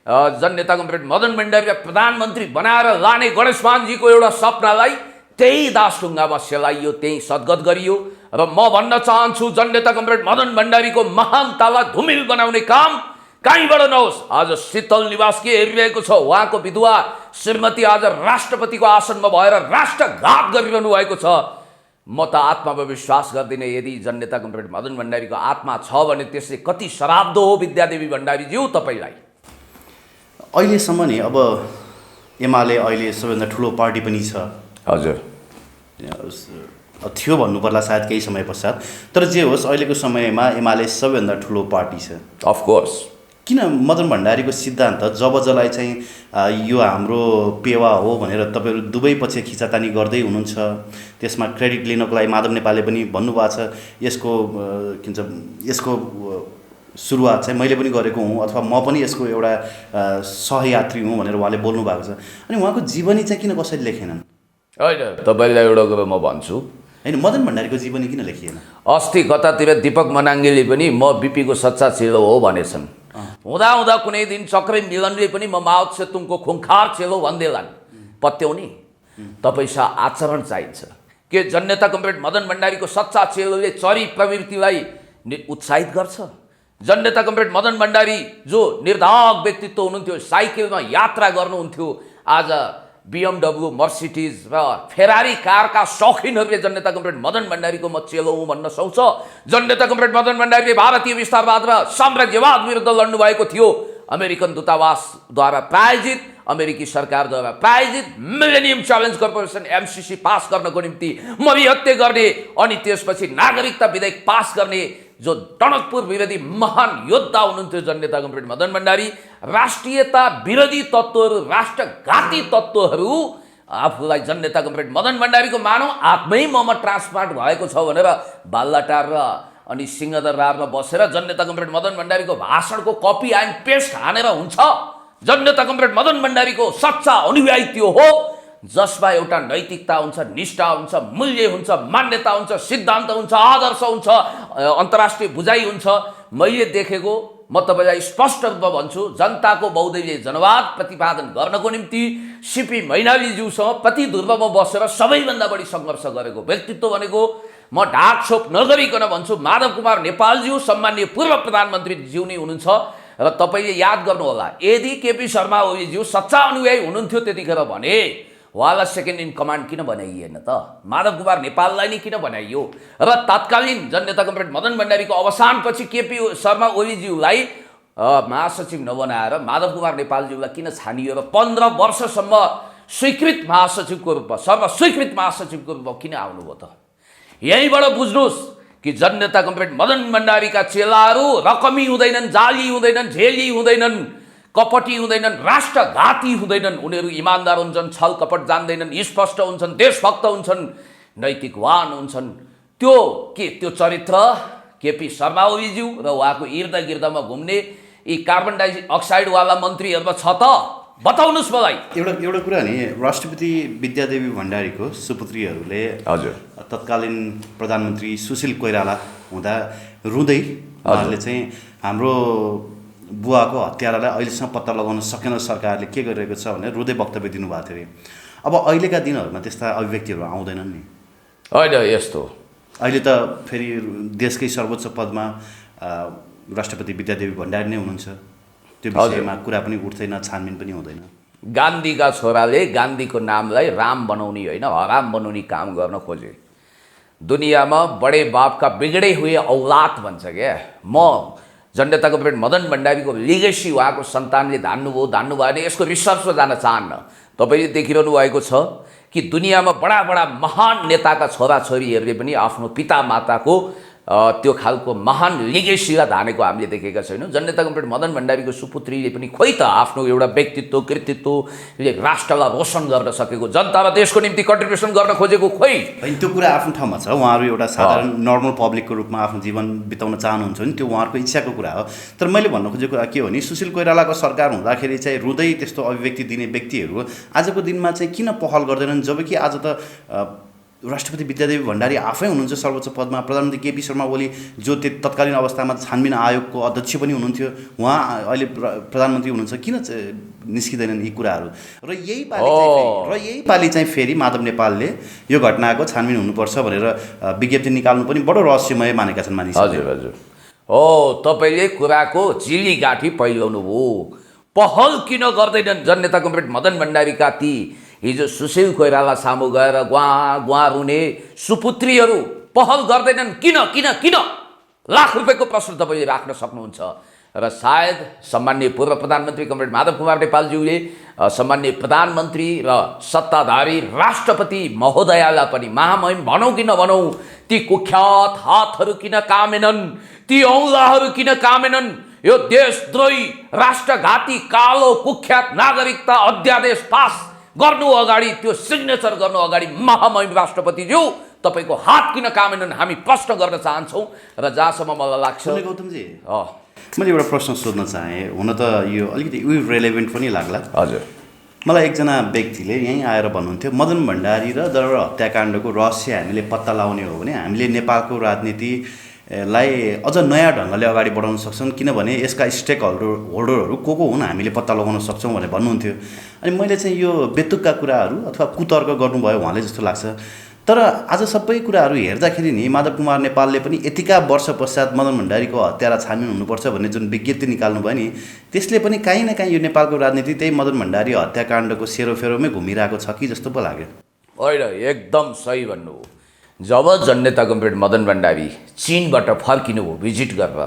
जननेता कमरेड मदन भण्डारीलाई प्रधानमन्त्री बनाएर लाने गणेशमानजीको एउटा सपनालाई त्यही दासढुङ्गामा सेलाइयो, त्यही सद्गत गरियो। र म भन्न चाहन्छु जननेता कमरेड मदन भण्डारीको महानतालाई धुमिल बनाउने काम कहीँबाट नहोस्। आज शीतल निवास के हेरिरहेको छ, उहाँको विधवा श्रीमती आज राष्ट्रपतिको आसनमा भएर राष्ट्रघात गरिरहनु भएको छ। म त आत्मामा विश्वास गर्दिनँ। यदि जननेता कमरेड मदन भण्डारीको आत्मा छ भने त्यसले कति श्राद्ध हो विद्यादेवी भण्डारीज्यू तपाईँलाई। अहिलेसम्म नि अब एमाले अहिले सबैभन्दा ठुलो पार्टी पनि छ। हजुर, थियो भन्नु पर्ला सायद केही समय पश्चात, तर जे होस् अहिलेको समयमा एमाले सबैभन्दा ठुलो पार्टी छ। अफकोर्स किन मदन भण्डारीको सिद्धान्त जब जसलाई चाहिँ यो हाम्रो पेवा हो भनेर तपाईँहरू दुवै पक्ष खिचातानी गर्दै हुनुहुन्छ, त्यसमा क्रेडिट लिनको लागि माधव नेपालले पनि भन्नुभएको छ यसको के भन्छ यसको सुरुवात चाहिँ मैले पनि गरेको हुँ अथवा म पनि यसको एउटा सहयात्री हुँ भनेर उहाँले बोल्नु भएको छ। अनि उहाँको जीवनी चाहिँ किन कसैले लेखेनन्? होइन, तपाईँलाई एउटा कुरो म भन्छु, होइन मदन भण्डारीको जीवनी किन लेखिएन? अस्ति कतातिर दीपक मनाङ्गेले पनि म बिपीको सच्चा चेलो हो भनेछन्। हुँदा हुँदा कुनै दिन चक्रे मिलनले पनि म माओ त्से-तुङको खुङ्खार चेलो भन्देलान्। पत्याउने तपाईँसँग आचरण चाहिन्छ। के जननेता कमरेड मदन भण्डारीको सच्चा चेलोले चरी प्रवृत्तिलाई उत्साहित गर्छ? जननेता कमरेड मदन भण्डारी जो निर्धाक व्यक्तित्व हुनुहुन्थ्यो, साइकलमा यात्रा गर्नुहुन्थ्यो, आज BMW, मर्सिडिज र फेरारी कारका शौखिनहरूले जननेता कमरेड मदन भण्डारीको म चेलो हुँ भन्न सक्छ। जननेता कमरेड मदन भण्डारीले भारतीय विस्तारवाद र साम्राज्यवाद विरुद्ध लड्नु भएको थियो। अमेरिकन दूतावासद्वारा प्रायोजित, अमेरिकी सरकारद्वारा प्रायोजित millennium challenge corporation MCC pass गर्नको निम्ति मरिहत्ते गर्ने अनि त्यसपछि नागरिकता विधेयक पास गर्ने जो टनकपुर विरोधी महान योद्धा हुनुहुन्थ्यो जननेता कमरेड मदन भण्डारी, राष्ट्रियता विरोधी तत्त्वहरू, राष्ट्रघाती तत्त्वहरू आफूलाई जननेता कमरेड मदन भण्डारीको मानव आत्मै ममा ट्रान्सप्लान्ट भएको छ भनेर बाल्लाटार र अनि सिंहदरबारमा बसेर जननेता कमरेड मदन भण्डारीको भाषणको कपी एन्ड पेस्ट हानेर हुन्छ? जननेता कमरेड मदन भण्डारीको सच्चा अनुयायी त्यो हो जसमा एउटा नैतिकता हुन्छ, निष्ठा हुन्छ, मूल्य हुन्छ, मान्यता हुन्छ, सिद्धान्त हुन्छ, आदर्श हुन्छ, अन्तर्राष्ट्रिय बुझाइ हुन्छ। मैले देखेको म तपाईँलाई स्पष्ट रूपमा भन्छु, जनताको बहुदलीय जनवाद प्रतिपादन गर्नको निम्ति सिपी मैनालीज्यूसँग प्रति ध्रुवमा बसेर सबैभन्दा बढी सङ्घर्ष गरेको व्यक्तित्व भनेको म ढाकछोप नगरिकन भन्छु माधव कुमार नेपालज्यू सम्माननीय पूर्व प्रधानमन्त्रीज्यू नै हुनुहुन्छ। र तपाईँले याद गर्नुहोला, यदि केपी शर्मा ओलीज्यू सच्चा अनुयायी हुनुहुन्थ्यो त्यतिखेर भने उहाँलाई सेकेन्ड इन कमान्ड किन बनाइएन त? माधव कुमार नेपाललाई नै किन बनाइयो? र तत्कालीन जननेता कमरेड मदन भण्डारीको अवसानपछि केपी शर्मा ओलीज्यूलाई महासचिव नबनाएर माधव कुमार नेपालज्यूलाई किन छानियो र 15 वर्षसम्म स्वीकृत महासचिवको रूपमा, सर्वस्वीकृत महासचिवको रूपमा किन आउनुभयो त? यहीँबाट बुझ्नुहोस् कि जननेता कमरेड मदन भण्डारीका चेलाहरू रकमी हुँदैनन्, जाली हुँदैनन्, झेली हुँदैनन्, कपटी हुँदैनन्, राष्ट्रघाती हुँदैनन्। उनीहरू इमान्दार हुन्छन्, छल कपट जान्दैनन्, स्पष्ट हुन्छन्, देशभक्त हुन्छन्, नैतिकवान हुन्छन्। त्यो चरित्र केपी शर्मा ओलीज्यू र उहाँको इर्द गिर्दमा घुम्ने यी कार्बन डाइअक्साइडवाला मन्त्रीहरूमा छ त? बताउनुहोस् मलाई। एउटा कुरा नि, राष्ट्रपति विद्यादेवी भण्डारीको सुपुत्रीहरूले हजुर तत्कालीन प्रधानमन्त्री सुशील कोइराला हुँदा रुँदै उहाँहरूले चाहिँ हाम्रो बुवाको हत्यारालाई अहिलेसम्म पत्ता लगाउन सकेन सरकारले, के गरिरहेको छ भनेर रुँदै वक्तव्य दिनुभएको थियो अरे। अब अहिलेका दिनहरूमा त्यस्ता अभिव्यक्तिहरू आउँदैनन् नि? होइन, यस्तो अहिले त फेरि देशकै सर्वोच्च पदमा राष्ट्रपति विद्यादेवी भण्डारी नै हुनुहुन्छ। त्यो विषयमा कुरा पनि उठ्दैन, छानबिन पनि हुँदैन। गान्धीका छोराले गान्धीको नामलाई राम बनाउने होइन हराम बनाउने काम गर्न खोजे। दुनियाँमा बडे बापका बिगडे हुए औलाद भन्छ क्या। म जननेता कमरेड मदन भण्डारीको लिगेसी उहाँको सन्तानले धान्नुभयो भने यसको रिसर्चमा जान चाहन्न। तपाईँले देखिरहनु भएको छ कि दुनियाँमा बडा बडा महान नेताका छोराछोरीहरूले पनि आफ्नो पिता माताको त्यो खालको महान लिगेसीलाई धानेको हामीले देखेका छैनौँ। जननेता कमरेड मदन भण्डारीको सुपुत्रीले पनि खोइ त आफ्नो एउटा व्यक्तित्व कृतित्वले राष्ट्रलाई रोशन गर्न सकेको, जनता र देशको निम्ति कन्ट्रिब्युसन गर्न खोजेको खोइ? त्यो कुरा आफ्नो ठाउँमा छ। उहाँहरू एउटा साधारण नर्मल पब्लिकको रूपमा आफ्नो जीवन बिताउन चाहनुहुन्छ नि, त्यो उहाँहरूको इच्छाको कुरा हो। तर मैले भन्न खोजेको कुरा के हो भने, सुशील कोइरालाको सरकार हुँदाखेरि चाहिँ रुँदै त्यस्तो अभिव्यक्ति दिने व्यक्तिहरू आजको दिनमा चाहिँ किन पहल गर्दैनन्? जबकि आज त राष्ट्रपति विद्यादेवी भण्डारी आफै हुनुहुन्छ सर्वोच्च पदमा, प्रधानमन्त्री केपी शर्मा ओली जो तत्कालीन अवस्थामा छानबिन आयोगको अध्यक्ष पनि हुनुहुन्थ्यो, उहाँ अहिले प्रधानमन्त्री हुनुहुन्छ, किन निस्किँदैनन् यी कुराहरू? र यही पालि चाहिँ फेरि माधव नेपालले यो घटनाको छानबिन हुनुपर्छ भनेर विज्ञप्ति निकाल्नु पनि बडो रहस्यमय मानेका छन् मानिसहरू। हजुर हजुर हो, तपाईँले कुराको चिली गाँठी पहिल्याउनु हो। पहल किन गर्दैनन् जननेता कमरेड मदन भण्डारीका ती हिजो सुशील कोइराला सामु गएर गुवा रुने सुपुत्रीहरू पहल गर्दैनन्? किन किन किन? लाख रुपियाँको प्रश्न तपाईँले राख्न सक्नुहुन्छ। र सायद सम्माननीय पूर्व प्रधानमन्त्री कमरेड माधव कुमार नेपालज्यूले सम्माननीय प्रधानमन्त्री र सत्ताधारी राष्ट्रपति महोदयलाई पनि महामहिम भनौँ कि नभनौँ, ती कुख्यात हातहरू किन कामेनन्, ती औँलाहरू किन कामेनन्? यो देशद्रोही राष्ट्रघाती कालो कुख्यात नागरिकता अध्यादेश पास गर्नु अगाडि, त्यो सिग्नेचर गर्नु अगाडि महामहिम राष्ट्रपतिज्यू तपाईँको हात किन कामेनन् हामी प्रश्न गर्न चाहन्छौँ। र जहाँसम्म मलाई लाग्छ गौतमजी, मैले एउटा प्रश्न सोध्न चाहेँ। हुन त यो अलिकति रेलेभेन्ट पनि लाग्ला। हजुर, मलाई एकजना व्यक्तिले यहीँ आएर भन्नुहुन्थ्यो, मदन भण्डारी र दरबार हत्याकाण्डको रहस्य हामीले पत्ता लगाउने हो भने हामीले नेपालको राजनीतिलाई अझ नयाँ ढङ्गले अगाडि बढाउन सक्छौँ, किनभने यसका स्टेक होल्डरहरू को हुन् हामीले पत्ता लगाउन सक्छौँ भनेर भन्नुहुन्थ्यो। अनि मैले चाहिँ यो बेतुकका कुराहरू अथवा कुतर्क गर्नुभयो उहाँले जस्तो लाग्छ। तर आज सबै कुराहरू हेर्दाखेरि नि माधव कुमार नेपालले पनि यतिका वर्ष पश्चात मदन भण्डारीको हत्यारा छानबिन हुनुपर्छ भन्ने जुन विज्ञप्ति निकाल्नु भयो नि, त्यसले पनि काहीँ न काहीँ यो नेपालको राजनीति त्यही मदन भण्डारी हत्याकाण्डको सेरोफेरोमै घुमिरहेको छ कि जस्तो पो लाग्यो। होइन, एकदम सही भन्नु। जब जननेता कमरेड मदन भण्डारी चीनबाट फर्किनु हो भिजिट गरेर,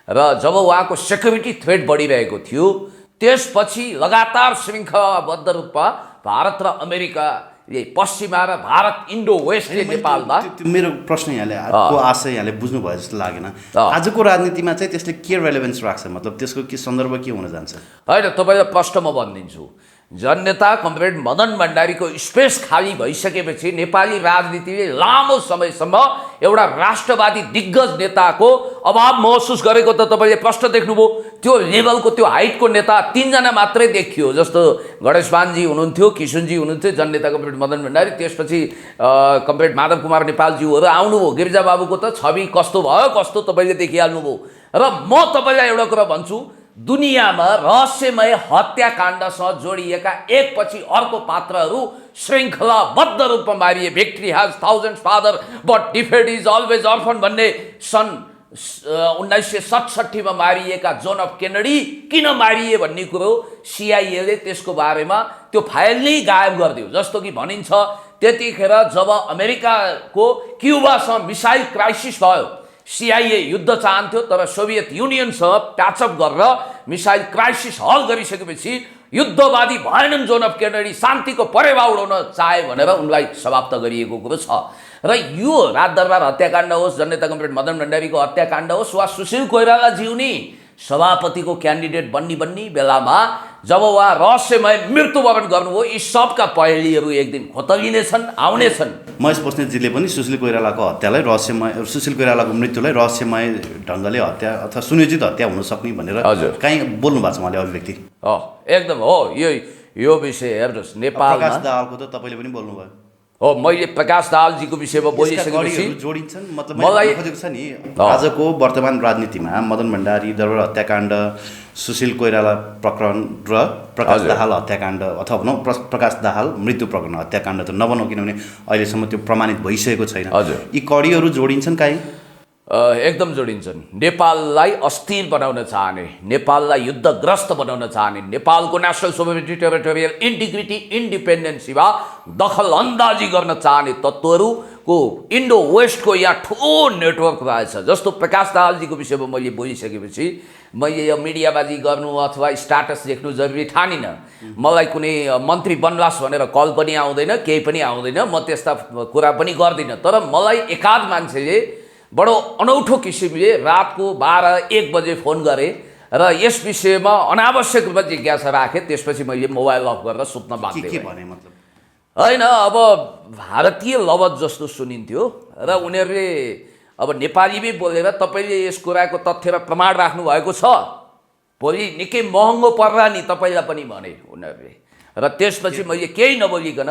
र जब उहाँको सेक्युरिटी थ्रेट बढिरहेको थियो, त्यसपछि लगातार श्रृङ्खलाबद्ध रूपमा भारत र अमेरिका, पश्चिमा र भारत इन्डो वेस्टले नेपालमा, मेरो प्रश्न यहाँले आशय यहाँले बुझ्नु भयो जस्तो लागेन। आजको राजनीतिमा चाहिँ त्यसले के रेलेभेन्स राख्छ, मतलब त्यसको के सन्दर्भ के हुन जान्छ? होइन, तपाईँलाई प्रश्न म भनिदिन्छु। जननेता कमरेड मदन भण्डारीको स्पेस खाली भइसकेपछि नेपाली राजनीतिले लामो समयसम्म एउटा राष्ट्रवादी दिग्गज नेताको अभाव महसुस गरेको त तपाईँले प्रश्न देख्नुभयो। त्यो लेभलको, त्यो हाइटको नेता 3 जना मात्रै देखियो। जस्तो गणेशमानजी हुनुहुन्थ्यो, किशुनजी हुनुहुन्थ्यो, जननेता कमरेड मदन भण्डारी, त्यसपछि कमरेड माधव कुमार नेपालज्यूहरू आउनुभयो। गिरिजा बाबुको त छवि कस्तो भयो कस्तो तपाईँले देखिहाल्नुभयो। र म तपाईँलाई एउटा कुरा भन्छु, दुनियाँमा रहस्यमय हत्याकाण्डसँग जोडिएका एकपछि अर्को पात्रहरू श्रृङ्खलाबद्ध रूपमा मारिए। Victory has thousands father but defeat is always orphan भन्ने सन् 1967 मा मारिएका जोन अफ केनेडी किन मारिए भन्ने कुरो सिआइएले त्यसको बारेमा त्यो फाइल नै गायब गरिदियो। जस्तो कि भनिन्छ, त्यतिखेर जब अमेरिकाको क्युबासँग मिसाइल क्राइसिस भयो, सिआइए युद्ध चाहन्थ्यो, तर सोभियत युनियनसँग प्याचअप गरेर मिसाइल क्राइसिस हल गरिसकेपछि युद्धवादी भएनन् जोन अफ केनेडी, शान्तिको परेवा उडाउन चाहे भनेर उनलाई समाप्त गरिएको कुरो छ। र यो राजदरबार हत्याकाण्ड होस्, जननेता कमरेड मदन भण्डारीको हत्याकाण्ड होस्, वा सुशील कोइराला जिउनी सभापतिको क्यान्डिडेट बन्नी बेलामा जब उहाँ रहस्यमय मृत्युवरण गर्नुभयो, यी सबका पहेलीहरू एक दिन खोतलिनेछन्, आउनेछन्। महेश बस्नेतजीले पनि सुशील कोइरालाको हत्यालाई रहस्यमय, सुशील कोइरालाको मृत्युलाई रहस्यमय ढङ्गले हत्या अथवा सुनियोजित हत्या हुन सक्ने भनेर कहीँ बोल्नु भएको छ उहाँले अभिव्यक्ति। एकदम हो। यो विषय हेर्नुहोस्, नेपालमा प्रकाश दाहालको त तपाईँले पनि बोल्नुभयो। हो, मैले प्रकाश दाहालजीको विषयमा बोलिसकेपछि जोडिन्छन्, मतलब मलाई खोजेको छ नि आजको वर्तमान राजनीतिमा मदन भण्डारी दरबार हत्याकाण्ड, सुशील कोइराला प्रकरण र प्रकाश दाहाल हत्याकाण्ड, अथवा भनौँ प्रकाश दाहाल मृत्यु प्रकरण हत्याकाण्ड त नभनौँ, किनभने अहिलेसम्म त्यो प्रमाणित भइसकेको छैन। यी कडीहरू जोडिन्छन् काहीँ? एकदम जोडिन्छन्। नेपाललाई अस्थिर बनाउन चाहने, नेपाललाई युद्धग्रस्त बनाउन चाहने, नेपालको नेसनल सोभरेनिटी, टेरिटोरियल इन्टिग्रिटी, इन्डिपेन्डेन्सीमा दखल अन्दाजी गर्न चाहने तत्त्वहरूको इन्डो वेस्टको यहाँ ठुलो नेटवर्क रहेछ। जस्तो प्रकाश दाहालजीको विषयमा मैले बोलिसकेपछि मैले यो मिडियाबाजी गर्नु अथवा स्ट्याटस लेख्नु जरुरी ठानिनँ। मलाई कुनै मन्त्री बनलास भनेर कल पनि आउँदैन, केही पनि आउँदैन, म त्यस्ता कुरा पनि गर्दिनँ। तर मलाई एकाध मान्छेले बडो अनौठो किसिमले रातको 12-1 बजे फोन गरे र यस विषयमा अनावश्यक रूपमा जिज्ञासा राखेँ। त्यसपछि मैले मोबाइल अफ गरेर सुत्न बाध्य भएँ। होइन, अब भारतीय लवज जस्तो सुनिन्थ्यो र उनीहरूले अब नेपालीमै बोलेर तपाईँले यस कुराको तथ्य र प्रमाण राख्नु भएको छ, भोलि निकै महँगो पर्ला नि तपाईँलाई पनि भने उनीहरूले। र त्यसपछि मैले केही नबोलिकन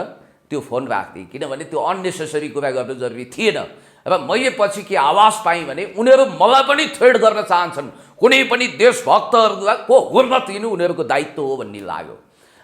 त्यो फोन राख्थेँ, किनभने त्यो अननेसेसरी कुरा गर्नु जरुरी थिएन। र मैले पछि के आवाज पाएँ भने उनीहरू मलाई पनि थ्रेड गर्न चाहन्छन्, कुनै पनि देशभक्तहरूलाई को हुर्मत लिनु उनीहरूको दायित्व हो भन्ने लाग्यो।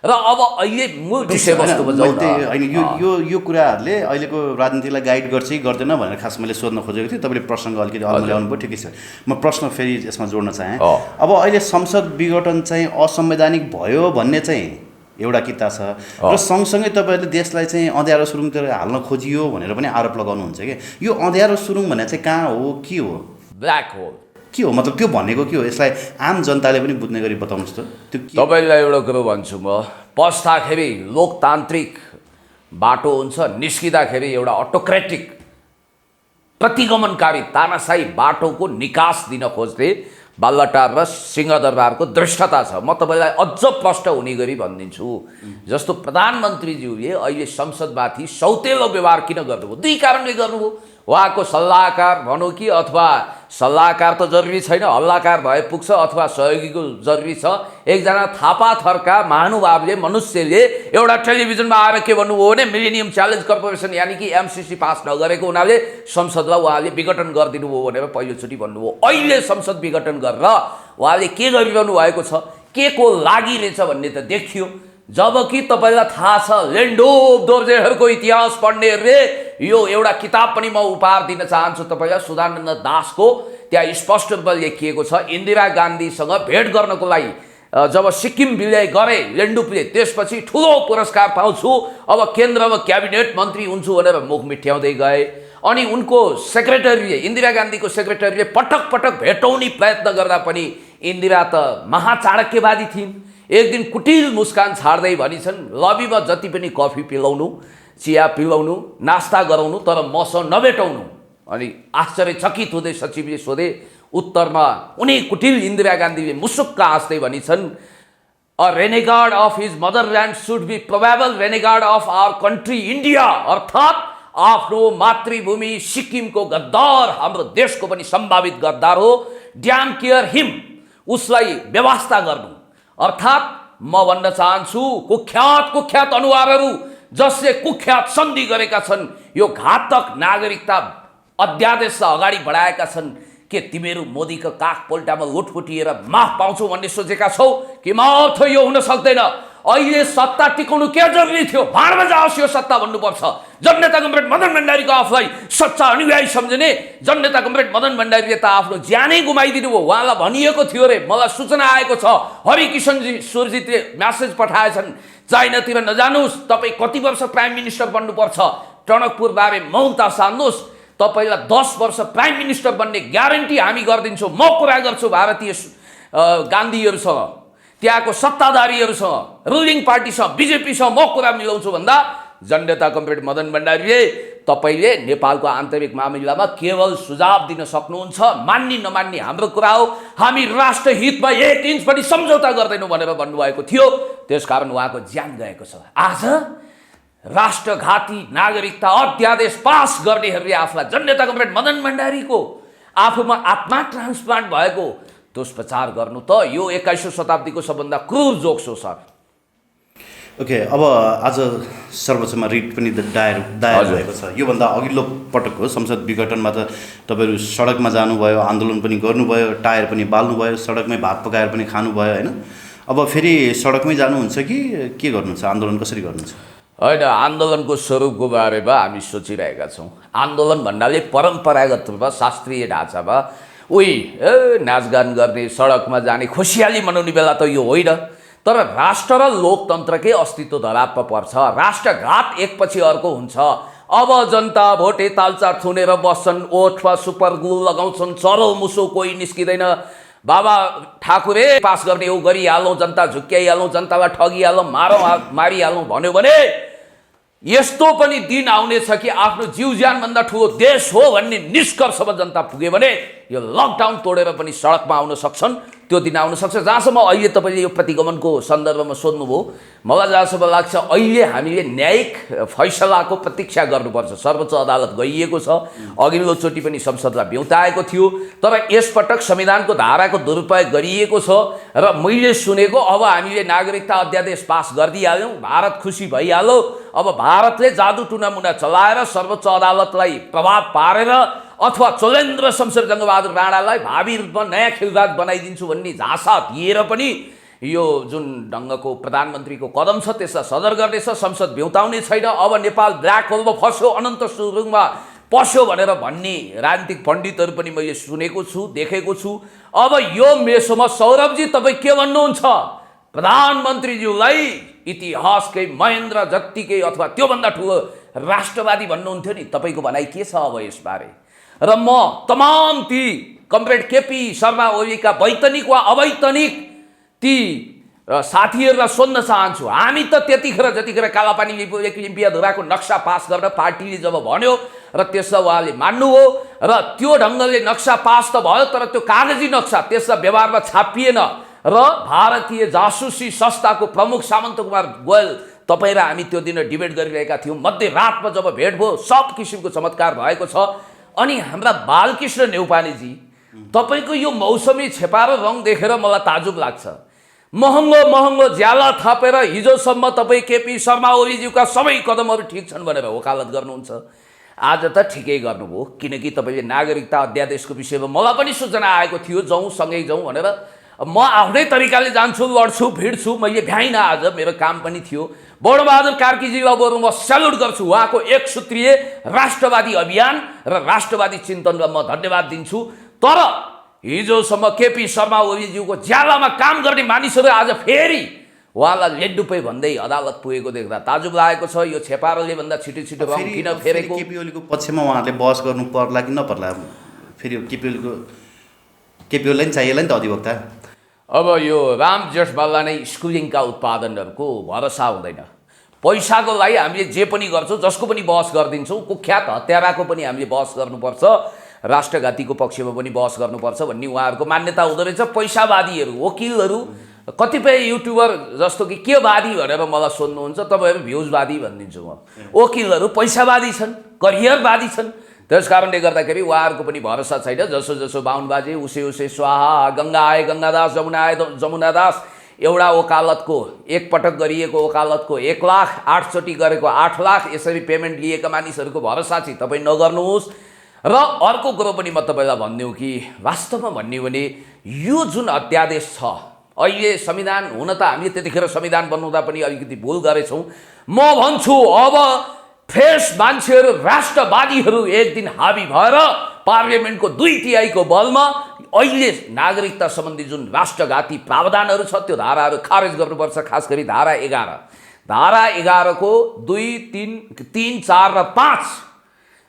र अब अहिले मूल विषयवस्तुमा जाउँ न। यो कुराहरूले अहिलेको राजनीतिलाई गाइड गर्छ कि गर्दैन भनेर खास मैले सोध्न खोजेको थिएँ। तपाईँले प्रसङ्ग अलिकति ल्याउनु भयो, ठिकै छ। म प्रश्न फेरि यसमा जोड्न चाहेँ। अब अहिले संसद विघटन चाहिँ असंवैधानिक भयो भन्ने चाहिँ एउटा किता छ, र सँगसँगै तपाईँहरूले देशलाई चाहिँ अँध्यारो सुरुङतिर हाल्न खोजियो भनेर पनि आरोप लगाउनुहुन्छ कि यो अँध्यारो सुरुङ भन्ने चाहिँ कहाँ हो, के हो? ब्ल्याक होल के हो, मतलब त्यो भनेको के हो? यसलाई आम जनताले पनि बुझ्ने गरी बताउनुहोस् त। त्यो तपाईँलाई एउटा कुरो भन्छु म, पस्दाखेरि लोकतान्त्रिक बाटो हुन्छ, निस्किँदाखेरि एउटा अटोक्रेटिक प्रतिगमनकारी तानाशाही बाटोको निकास दिन खोज्दै बालुवाटार र सिंहदरबारको दृष्टता छ। म तपाईँलाई अझ प्रष्ट हुने गरी भनिदिन्छु। जस्तो प्रधानमन्त्रीज्यूले अहिले संसदमाथि सौतेलो व्यवहार किन गर्नुभयो? दुई कारणले गर्नुभयो। उहाँको सल्लाहकार भनौँ कि अथवा सल्लाहकार त जरुरी छैन, हल्लाकार भए पुग्छ, अथवा सहयोगीको जरुरी छ। एकजना थापा थरका महानुभावले मनुष्यले एउटा टेलिभिजनमा आएर के भन्नुभयो भने मिलेनियम च्यालेन्ज कर्पोरेसन यानि कि एमसिसी पास नगरेको हुनाले संसदलाई उहाँले विघटन गरिदिनु भयो भनेर पहिलोचोटि भन्नुभयो। अहिले संसद विघटन गरेर उहाँले के गरिरहनु भएको छ, के को लागि रहेछ भन्ने त देखियो। जबकि तपाईँलाई थाहा छ लेन्डोभ दोर्जेहरूको इतिहास पढ्नेहरूले यो एउटा किताब पनि म उपहार दिन चाहन्छु तपाईँलाई। सुधानन्द दासको त्यहाँ स्पष्ट रूपमा लेखिएको छ इन्दिरा गान्धीसँग भेट गर्नको लागि जब सिक्किम विलय गरे लेन्डुपले, त्यसपछि ठुलो पुरस्कार पाउँछु, अब केन्द्रमा क्याबिनेट मन्त्री हुन्छु भनेर मुख मिठ्याउँदै गए। अनि उनको सेक्रेटरीले, इन्दिरा गान्धीको सेक्रेटरीले पटक पटक भेटाउने प्रयत्न गर्दा पनि इन्दिरा त महाचाणक्यवादी थिइन्। एक दिन कुटिल मुस्कान छाड्दै भनिन्छन् लबीमा जति पनि कफी पिलाउनु, चिया पिलाउनु, नास्ता गराउनु, तर मसँग नभेटाउनु। अनि आश्चर्यचकित हुँदै सचिवले सोधे, उत्तरमा उनी कुटिल इन्दिरा गान्धीले मुसुक्क हाँस्दै भनिन्छन् a renegade of his motherland should be probable renegade of our country India. अर्थात् आफ्नो मातृभूमि सिक्किमको गद्दार हाम्रो देशको पनि सम्भावित गद्दार हो। ड्याम केयर हिम, उसलाई व्यवस्था गर्नु। अर्थात् म भन्न चाहन्छु कुख्यात अनुहारहरू जसले कुख्यात सन्धि गरेका छन्, यो घातक नागरिकता अध्यादेशलाई अगाडि बढाएका छन्, के तिमीहरू मोदीको काख पोल्टामा लुटपुटिएर माफ पाउँछौ भन्ने सोचेका छौ कि माफ यो हुन सक्दैन। अहिले सत्ता टिकाउनु के जरुरी थियो? भाँडमा जाओस् यो सत्ता भन्नुपर्छ। जननेता कमरेड मदन भण्डारीको आफूलाई सच्चा अनुयायी सम्झने जननेता कमरेड मदन भण्डारीले त आफ्नो ज्यानै गुमाइदिनु भयो। उहाँलाई भनिएको थियो रे, मलाई सूचना आएको छ, हरिकिशनजी सुरजितले म्यासेज पठाएछन् चाइनातिर नजानुहोस्, तपाईँ कति वर्ष प्राइम मिनिस्टर बन्नुपर्छ, टनकपुरबारे मौनता सान्नुहोस्, तपाईँलाई 10 वर्ष प्राइम मिनिस्टर बन्ने ग्यारेन्टी हामी गरिदिन्छौँ। म कुरा गर्छु भारतीय गान्धीहरूसँग, त्यहाँको सत्ताधारीहरूसँग, रुलिङ पार्टीसँग, बिजेपीसँग म कुरा मिलाउँछु भन्दा जननेता कमरेड मदन भण्डारीले तपाईँले नेपालको आन्तरिक मामिलामा केवल सुझाव दिन सक्नुहुन्छ, मान्ने नमान्ने हाम्रो कुरा हो, हामी राष्ट्र हितमा 1 इन्च पनि सम्झौता गर्दैनौँ भनेर भन्नुभएको थियो। त्यसकारण उहाँको ज्यान गएको छ। आज राष्ट्रघाती नागरिकता अध्यादेश पास गर्नेहरूले आफूलाई जननेता कमरेड मदन भण्डारीको आफूमा आत्मा ट्रान्सप्लान्ट भएको दुष्प्रचार गर्नु त यो 21औं शताब्दीको सबभन्दा क्रूर जोक्स हो सर। ओके, अब आज सर्वोच्चमा रिट पनि दायर भएको छ। योभन्दा अघिल्लो पटक हो संसद विघटनमा त तपाईँहरू सडकमा जानुभयो, आन्दोलन पनि गर्नुभयो, टायर पनि बाल्नुभयो, सडकमै भात पकाएर पनि खानुभयो होइन। अब फेरि सडकमै जानुहुन्छ कि के गर्नुहुन्छ? आन्दोलन कसरी गर्नुहुन्छ? होइन, आन्दोलनको स्वरूपको बारेमा हामी सोचिरहेका छौँ। आन्दोलन भन्नाले परम्परागत रूपमा शास्त्रीय ढाँचामा नाचगान गर्ने, सडकमा जाने, खुसियाली मनाउने बेला त यो होइन। तर राष्ट्र र लोकतन्त्रकै अस्तित्व धरापमा पर्छ। राष्ट्रघात एकपछि अर्को हुन्छ। अब जनता भोटे तालचार थुनेर बस्छन्, ओठमा सुपर ग्लु लगाउँछन्, चरो मुसो कोही निस्किँदैन। बाबा ठाकुरे पास गर्ने हो गरिहालौँ, जनता झुक्क्याइहालौँ, जनतालाई ठगिहालौँ, मारिहालौँ भन्यो भने यस्तो पनि दिन आउनेछ कि आफ्नो जीव ज्यानभन्दा ठुलो देश हो भन्ने निष्कर्षमा जनता पुग्यो भने यो लकडाउन तोडेर पनि सडकमा आउन सक्छन्। त्यो दिन आउन सक्छ। जहाँसम्म अहिले तपाईँले यो प्रतिगमनको सन्दर्भमा सोध्नुभयो, मलाई जहाँसम्म लाग्छ अहिले हामीले न्यायिक फैसलाको प्रतीक्षा गर्नुपर्छ। सर्वोच्च अदालत गइएको छ, अघिल्लोचोटि पनि संसदलाई ब्युताएको थियो, तर यसपटक संविधानको धाराको दुरुपयोग गरिएको छ र मैले सुनेको अब हामीले नागरिकता अध्यादेश पास गरिदिइहाल्यौँ, भारत खुसी भइहाल्यो। अब भारतले जादु टुनामुना चलाएर सर्वोच्च अदालतलाई प्रभाव पारेर अथवा चोलेन्द्र शमशेर जङ्गबहादुर राणालाई भावी रूपमा नयाँ खेलबाज बनाइदिन्छु भन्ने झाँसा दिएर पनि यो जुन ढङ्गको प्रधानमन्त्रीको कदम छ त्यसलाई सदर गर्नेछ। संसद भ्युताउने छैन। अब नेपाल ब्ल्याक होलमा फस्यो, अनन्त सुरुङमा पस्यो भनेर भन्ने राजनीतिक पण्डितहरू पनि मैले सुनेको छु, देखेको छु। अब यो मेसोमा सौरभजी तपाईँ के भन्नुहुन्छ? प्रधानमन्त्रीज्यूलाई इतिहासकै महेन्द्र जत्तिकै अथवा त्योभन्दा ठुलो राष्ट्रवादी भन्नुहुन्थ्यो नि, तपाईँको भनाइ के छ अब यसबारे? र म तमाम ती कमरेड केपी शर्मा ओलीका वैतनिक वा अवैतनिक ती साथीहरूलाई सोध्न चाहन्छु। हामी त जतिखेर कालापानी लिम्पिया धुराको नक्सा पास गरेर पार्टीले जब भन्यो र त्यसलाई उहाँले मान्नुभयो र त्यो ढङ्गले नक्सा पास त भयो, तर त्यो कागजी नक्सा त्यसलाई व्यवहारमा छापिएन र भारतीय जासुसी संस्थाको प्रमुख सामन्त कुमार गोयल तपाईँ र हामी त्यो दिन डिबेट गरिरहेका थियौँ। मध्यरातमा जब भेट भयो सब किसिमको चमत्कार भएको छ। अनि हाम्रा बालकृष्ण न्यौपानेजी, तपाईँको यो मौसमी छेपारो रङ देखेर मलाई ताजुब लाग्छ। महँगो महँगो ज्याला थापेर हिजोसम्म तपाईँ केपी शर्मा ओलीज्यूका सबै कदमहरू ठिक छन् भनेर वकालत गर्नुहुन्छ। आज त ठिकै गर्नुभयो, किनकि तपाईँले नागरिकता अध्यादेशको विषयमा मलाई पनि सूचना आएको थियो जाउँ सँगै जाउँ भनेर। म आफ्नै तरिकाले जान्छु, लड्छु, भिड्छु, मैले भ्याइनँ, आज मेरो काम पनि थियो। बडबहादुर कार्कीजीलाई बरु म स्यालुट गर्छु, उहाँको एक सूत्रीय राष्ट्रवादी अभियान र राष्ट्रवादी चिन्तनलाई म धन्यवाद दिन्छु। तर हिजोसम्म केपी शर्मा ओलीज्यूको ज्यालामा काम गर्ने मानिसहरू आज फेरि उहाँलाई लेड्डुपै भन्दै अदालत पुगेको देख्दा ताजुब लागेको छ। यो छेपारोले भन्दा छिटो छिटो रङ किन फेरेको? केपी ओलीको पक्षमा उहाँहरूले बहस गर्नु पर्ला कि नपर्ला? फेरि केपी ओलीलाई नि चाहिएला नि त अधिवक्ता। अब यो राम जेठमल्ल नै स्कुलिङका उत्पादनहरूको भरोसा हुँदैन। पैसाको लागि हामीले जे पनि गर्छौँ, जसको पनि बहस गरिदिन्छौँ। कुख्यात हत्याराको पनि हामीले बहस गर्नुपर्छ, राष्ट्रघातीको पक्षमा पनि बहस गर्नुपर्छ भन्ने उहाँहरूको मान्यता हुँदो रहेछ। पैसावादीहरू, वकिलहरू, कतिपय युट्युबर जस्तो कि के वादी भनेर मलाई सोध्नुहुन्छ, तपाईँहरू भ्युजवादी भनिदिन्छु म। वकिलहरू पैसावादी छन्, करियरवादी छन्। त्यस कारणले गर्दाखेरि उहाँहरूको पनि भरोसा छैन। जसो जसो बाहुन बाजे उसे उसे स्वाहा, गङ्गा आए गङ्गादास, जमुना आए जमुनादास। एउटा वकालतको एकपटक गरिएको वकालतको 1 लाख, 8 चोटि गरेको 8 लाख यसरी पेमेन्ट लिएका मानिसहरूको भरोसा चाहिँ तपाईँ नगर्नुहोस्। र अर्को कुरो पनि म तपाईँलाई भनिदिउँ कि वास्तवमा भन्ने हो भने यो जुन अध्यादेश छ अहिले, संविधान हुन त हामीले त्यतिखेर संविधान बनाउँदा पनि अलिकति भुल गरेछौँ। म भन्छु अब फ्रेस मान्छेहरू, राष्ट्रवादीहरू एक दिन हाबी भएर पार्लियामेन्टको 2/3 बलमा अहिले नागरिकता सम्बन्धी जुन राष्ट्रघाती प्रावधानहरू छ त्यो धाराहरू खारेज गर्नुपर्छ। खास गरी धारा 11, धारा 11 को 2, 3, 4 र 5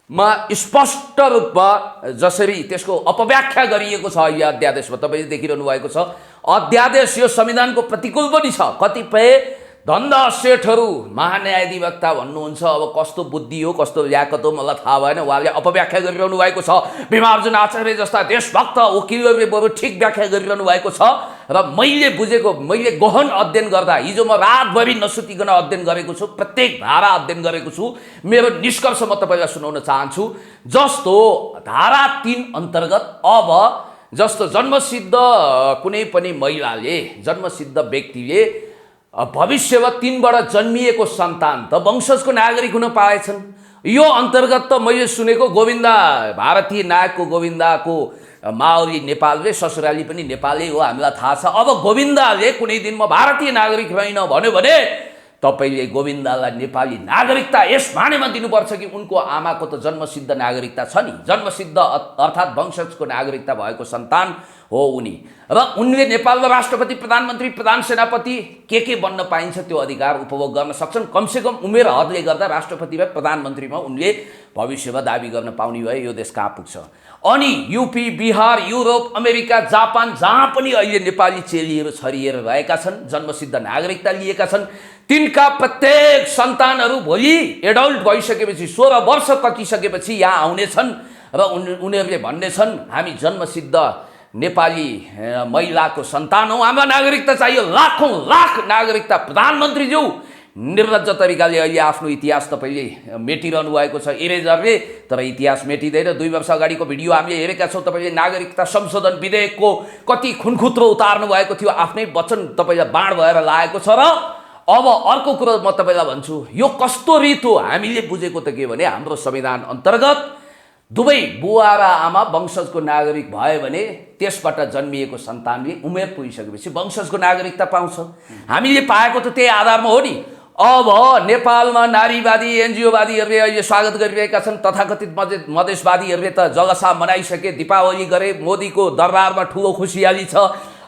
मा स्पष्ट रूपमा जसरी त्यसको अपव्याख्या गरिएको छ यो अध्यादेशमा, तपाईँले देखिरहनु भएको छ। अध्यादेश यो संविधानको प्रतिकूल पनि छ। कतिपय धन्दा सेठहरू महान्यायाधिवक्ता भन्नुहुन्छ, अब कस्तो बुद्धि हो कस्तो ल्याकत हो मलाई थाहा भएन, उहाँले अपव्याख्या गरिरहनु भएको छ। भीमार्जुन आचार्य जस्ता देशभक्त वकिलहरूले बरु ठिक व्याख्या गरिरहनु भएको छ। र मैले बुझेको, मैले गहन अध्ययन गर्दा, हिजो म रातभरि नसुतिकन अध्ययन गरेको छु, प्रत्येक धारा अध्ययन गरेको छु। मेरो निष्कर्ष म तपाईँलाई सुनाउन चाहन्छु। जस्तो धारा 3 अन्तर्गत अब जस्तो जन्मसिद्ध कुनै पनि महिलाले, जन्मसिद्ध व्यक्तिले भविष्यमा 3बाट जन्मिएको सन्तान त वंशजको नागरिक हुन पाएछन्। यो अन्तर्गत त मैले सुनेको गोविन्दा, भारतीय नायकको गोविन्दाको माओरी नेपालले, ससुराली पनि नेपाली हो, हामीलाई थाहा छ। अब गोविन्दाले कुनै दिन म भारतीय नागरिक होइन भन्यो भने तपाईँले गोविन्दालाई नेपाली नागरिकता यस मानेमा दिनुपर्छ कि उनको आमाको त जन्मसिद्ध नागरिकता छ नि, जन्मसिद्ध अर्थात् वंशजको नागरिकता भएको सन्तान हो उनी। र उनले नेपालमा राष्ट्रपति, प्रधानमन्त्री, प्रधान सेनापति के बन्न पाइन्छ त्यो अधिकार उपभोग गर्न सक्छन्। कमसेकम उमेर हदले गर्दा राष्ट्रपति र प्रधानमन्त्रीमा उनले भविष्यमा दाबी गर्न पाउने भए यो देश कहाँ पुग्छ। अनि UP, Bihar, Europe, America, Japan जहाँ पनि अहिले नेपाली चेलीहरू छरिएर रहेका छन्, जन्मसिद्ध नागरिकता लिएका छन्, तिनका प्रत्येक सन्तानहरू भोलि एडल्ट भइसकेपछि 16 वर्ष कटिसकेपछि यहाँ आउनेछन् र उनीहरूले भन्नेछन् हामी जन्मसिद्ध नेपाली महिलाको सन्तान हौँ, हाम्रो नागरिकता चाहियो। लाखौँ लाख नागरिकता प्रधानमन्त्रीज्यू निर्लज्ज तरिकाले अहिले आफ्नो इतिहास तपाईँले मेटिरहनु भएको छ इरेजरले, तर इतिहास मेटिँदैन। 2 वर्ष अगाडिको भिडियो हामीले हेरेका छौँ। तपाईँले नागरिकता संशोधन विधेयकको कति खुनखुत्रो उतार्नु भएको थियो, आफ्नै वचन तपाईँलाई बाँड भएर लागेको छ। र अब अर्को कुरो म तपाईँलाई भन्छु, यो कस्तो रीत हो? हामीले बुझेको त के भने हाम्रो संविधान अन्तर्गत दुवै बुवा र आमा वंशजको नागरिक भयो भने त्यसबाट जन्मिएको सन्तानले उमेर पुगिसकेपछि वंशजको नागरिकता पाउँछ। हामीले पाएको त त्यही आधारमा हो नि। अब नेपालमा नारीवादी एनजिओवादीहरूले अहिले स्वागत गरिरहेका छन्, तथाकथित मधेसवादीहरूले त जलसा मनाइसके, दीपावली गरे, मोदीको दरबारमा ठुलो खुसियाली छ।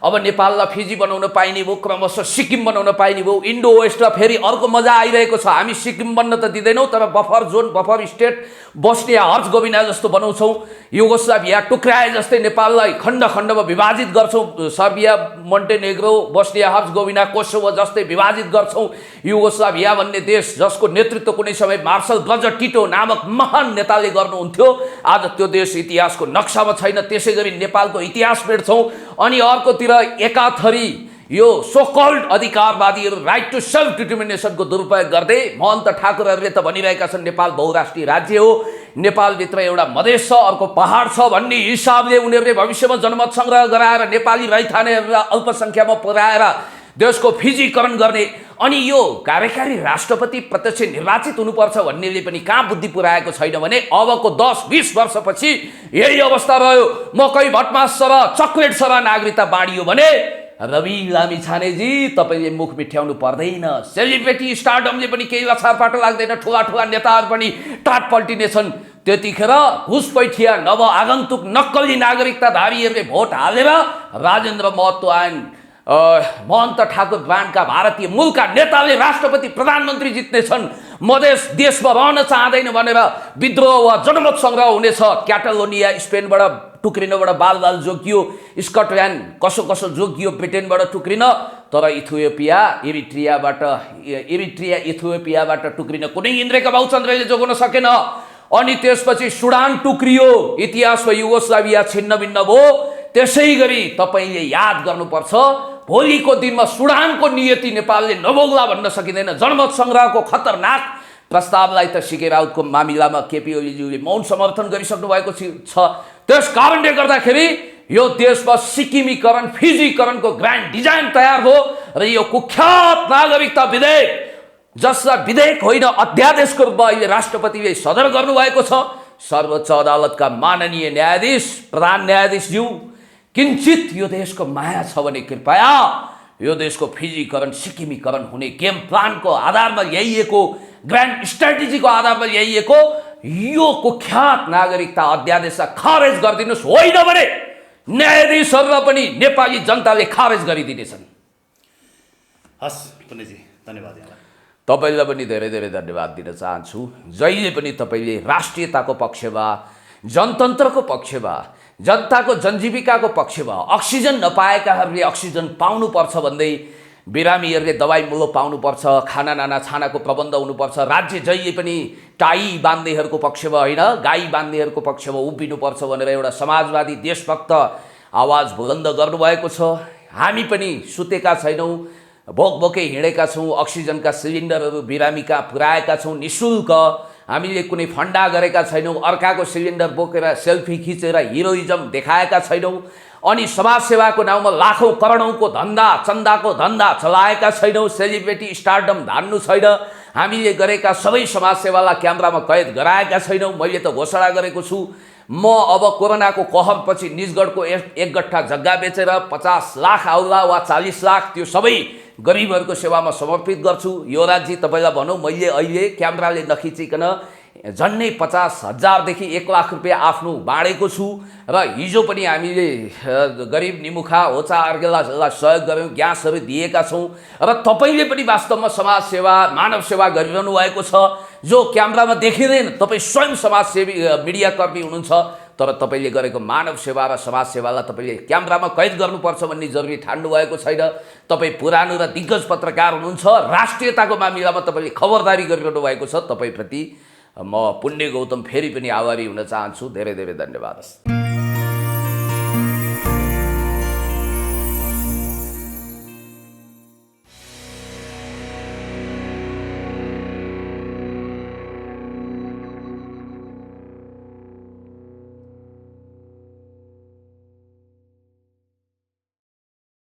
अब नेपाललाई फिजी बनाउन पाइने भयो, क्रमशः सिक्किम बनाउन पाइने भयो, इन्डो वेस्टलाई फेरि अर्को मजा आइरहेको छ। हामी सिक्किम बन्न त दिँदैनौँ, तर buffer John, buffer state, Bosnia हर्जगोभिना जस्तो बनाउँछौँ, युगोस्लाभिया टुक्राए जस्तै नेपाललाई खण्ड खण्डमा विभाजित गर्छौँ, सर्बिया, मोन्टेनेग्रो, बस्निया हर्जगोभिना, कोसोभो जस्तै विभाजित गर्छौँ। युगोस्लाभिया भन्ने देश जसको नेतृत्व कुनै समय मार्शल ब्रज टिटो नामक महान नेताले गर्नुहुन्थ्यो, आज त्यो देश इतिहासको नक्सामा छैन। त्यसै गरी नेपालको इतिहास मेट्छौँ। अनि अर्कोतिर एकाथरी यो सोकल्ड अधिकारवादीहरू राइट टु सेल्फ डिटर्मिनेसनको दुरुपयोग गर्दै महन्त ठाकुरहरूले त भनिरहेका छन् नेपाल बहुराष्ट्रिय राज्य हो, नेपालभित्र एउटा मधेस छ, अर्को पहाड छ भन्ने हिसाबले उनीहरूले भविष्यमा जनमत सङ्ग्रह गराएर नेपाली रैथानेहरूलाई अल्पसङ्ख्यामा पुर्याएर देशको फिजीकरण गर्ने, अनि यो कार्यकारी राष्ट्रपति प्रत्यक्ष निर्वाचित हुनुपर्छ भन्नेले पनि कहाँ बुद्धि पुर्याएको छैन भने अबको 10-20 वर्षपछि यही अवस्था रह्यो। मकै भटमास सरह, चक्लेट सरह नागरिकता बाँडियो भने रवि लामिछानेजी तपाईँले मुख मिठ्याउनु पर्दैन। सेलिब्रेटी स्टारडमले पनि केही लछारपाटो लाग्दैन, ठुला ठुला नेताहरू पनि टाट पल्टिनेछन्। त्यतिखेर घुसपैठिया नव आगन्तुक नक्कली नागरिकताधारीहरूले भोट हालेर राजेन्द्र महतो आयन, महन्त ठाकुर ब्रान्डका भारतीय मूलका नेताले राष्ट्रपति प्रधानमन्त्री जित्नेछन्। मधेस देशमा रहन चाहँदैन भनेर विद्रोह वा जनमत सङ्ग्रह हुनेछ। क्याटालोनिया स्पेनबाट टुक्रिनबाट बाल बाल जोगियो, स्कटल्यान्ड कसो कसो जोगियो ब्रिटेनबाट टुक्रिन, तर इथियोपियाबाट टुक्रिन कुनै इन्द्रेका बाबुचन्द्रले जोगाउन सकेन। अनि त्यसपछि सुडान टुक्रियो, इतिहासमा युगोस्लाभिया छिन्न भिन्न भयो। त्यसै गरी तपाईँले याद गर्नुपर्छ, भोलिको दिनमा सुडानको नियति नेपालले नभोग्ला भन्न सकिँदैन। जनमत सङ्ग्रहको खतरनाक प्रस्तावलाई त सिके राउतको मामिलामा केपी ओलीज्यूले मौन समर्थन गरिसक्नु भएको छ। त्यस कारणले गर्दाखेरि यो देशमा सिक्किमीकरण, फिजीकरणको ग्रान्ड डिजाइन तयार हो र यो कुख्यात नागरिकता विधेयक, जसलाई विधेयक होइन अध्यादेशको रूपमा अहिले राष्ट्रपतिले सदर गर्नुभएको छ, सर्वोच्च अदालतका माननीय न्यायाधीश, प्रधान न्यायाधीशज्यू, किञ्चित यो देशको माया छ भने कृपया यो देशको फिजीकरण, सिक्किमीकरण हुने गेम प्लानको आधारमा ल्याइएको, ग्रान्ड स्ट्राटेजीको आधारमा ल्याइएको यो कुख्यात नागरिकता अध्यादेशलाई खारेज गरिदिनुहोस्। होइन भने न्यायाधीशहरूलाई पनि नेपाली जनताले खारेज गरिदिनेछन्। हस् पुण्यजी, धन्यवाद यहाँलाई। तपाईँलाई पनि धेरै धेरै धन्यवाद दिन चाहन्छु। जहिले पनि तपाईँले राष्ट्रियताको पक्षमा, जनतन्त्रको पक्षमा, जनताको जनजीविकाको पक्षमा, अक्सिजन नपाएकाहरूले अक्सिजन पाउनुपर्छ भन्दै, बिरामीहरूले दबाई मुलो पाउनुपर्छ, खाना नाना छानाको प्रबन्ध हुनुपर्छ, राज्य जहिले पनि टाई बान्नेहरूको पक्षमा होइन गाई बान्नेहरूको पक्षमा उभिनुपर्छ भनेर एउटा समाजवादी देशभक्त आवाज बुलन्द गर्नुभएको छ। हामी पनि सुतेका छैनौँ, भोकभोकै हिँडेका छौँ, अक्सिजनका सिलिन्डरहरू बिरामीका पुर्याएका छौँ निःशुल्क। हामीले कुनै फन्डा गरेका छैनौँ, अर्काको सिलिन्डर बोकेर सेल्फी खिचेर हिरोइजम देखाएका छैनौँ, अनि समाजसेवाको नाउँमा लाखौँ करोडौँको धन्दा, चन्दाको धन्दा चलाएका छैनौँ, सेलिब्रेटी स्टारडम धान्नु छैन। हामीले गरेका सबै समाजसेवालाई क्यामेरामा कैद गराएका छैनौँ। मैले त घोषणा गरेको छु, म अब कोरोनाको कहरपछि निजगढको एक गट्ठा जग्गा बेचेर 50 लाख आउला वा 40 लाख त्यो सबै गरिबहरूको सेवामा समर्पित गर्छु। युवराजजी तपाईँलाई भनौँ, मैले अहिले क्यामेराले नखिचिकन झन्डै 50,000देखि 1 लाख रुपियाँ आफ्नो बाँडेको छु र हिजो पनि हामीले गरिब निमुखा होचा अर्गेलाई सहयोग गऱ्यौँ, ग्यासहरू दिएका छौँ र तपाईँले पनि वास्तवमा समाजसेवा, मानव सेवा गरिरहनु भएको छ। जो क्यामेरामा देखिँदैन, तपाईँ स्वयं समाजसेवी मिडियाकर्मी हुनुहुन्छ, तर तपाईँले गरेको मानव सेवा र समाजसेवालाई तपाईँले क्यामेरामा कैद गर्नुपर्छ भन्ने जरुरी ठान्नु भएको छैन। तपाईँ पुरानो र दिग्गज पत्रकार हुनुहुन्छ, राष्ट्रियताको मामिलामा तपाईँले खबरदारी गरिरहनु भएको छ। तपाईँप्रति म पुण्य गौतम फेरि पनि आभारी हुन चाहन्छु। धेरै धेरै धन्यवाद।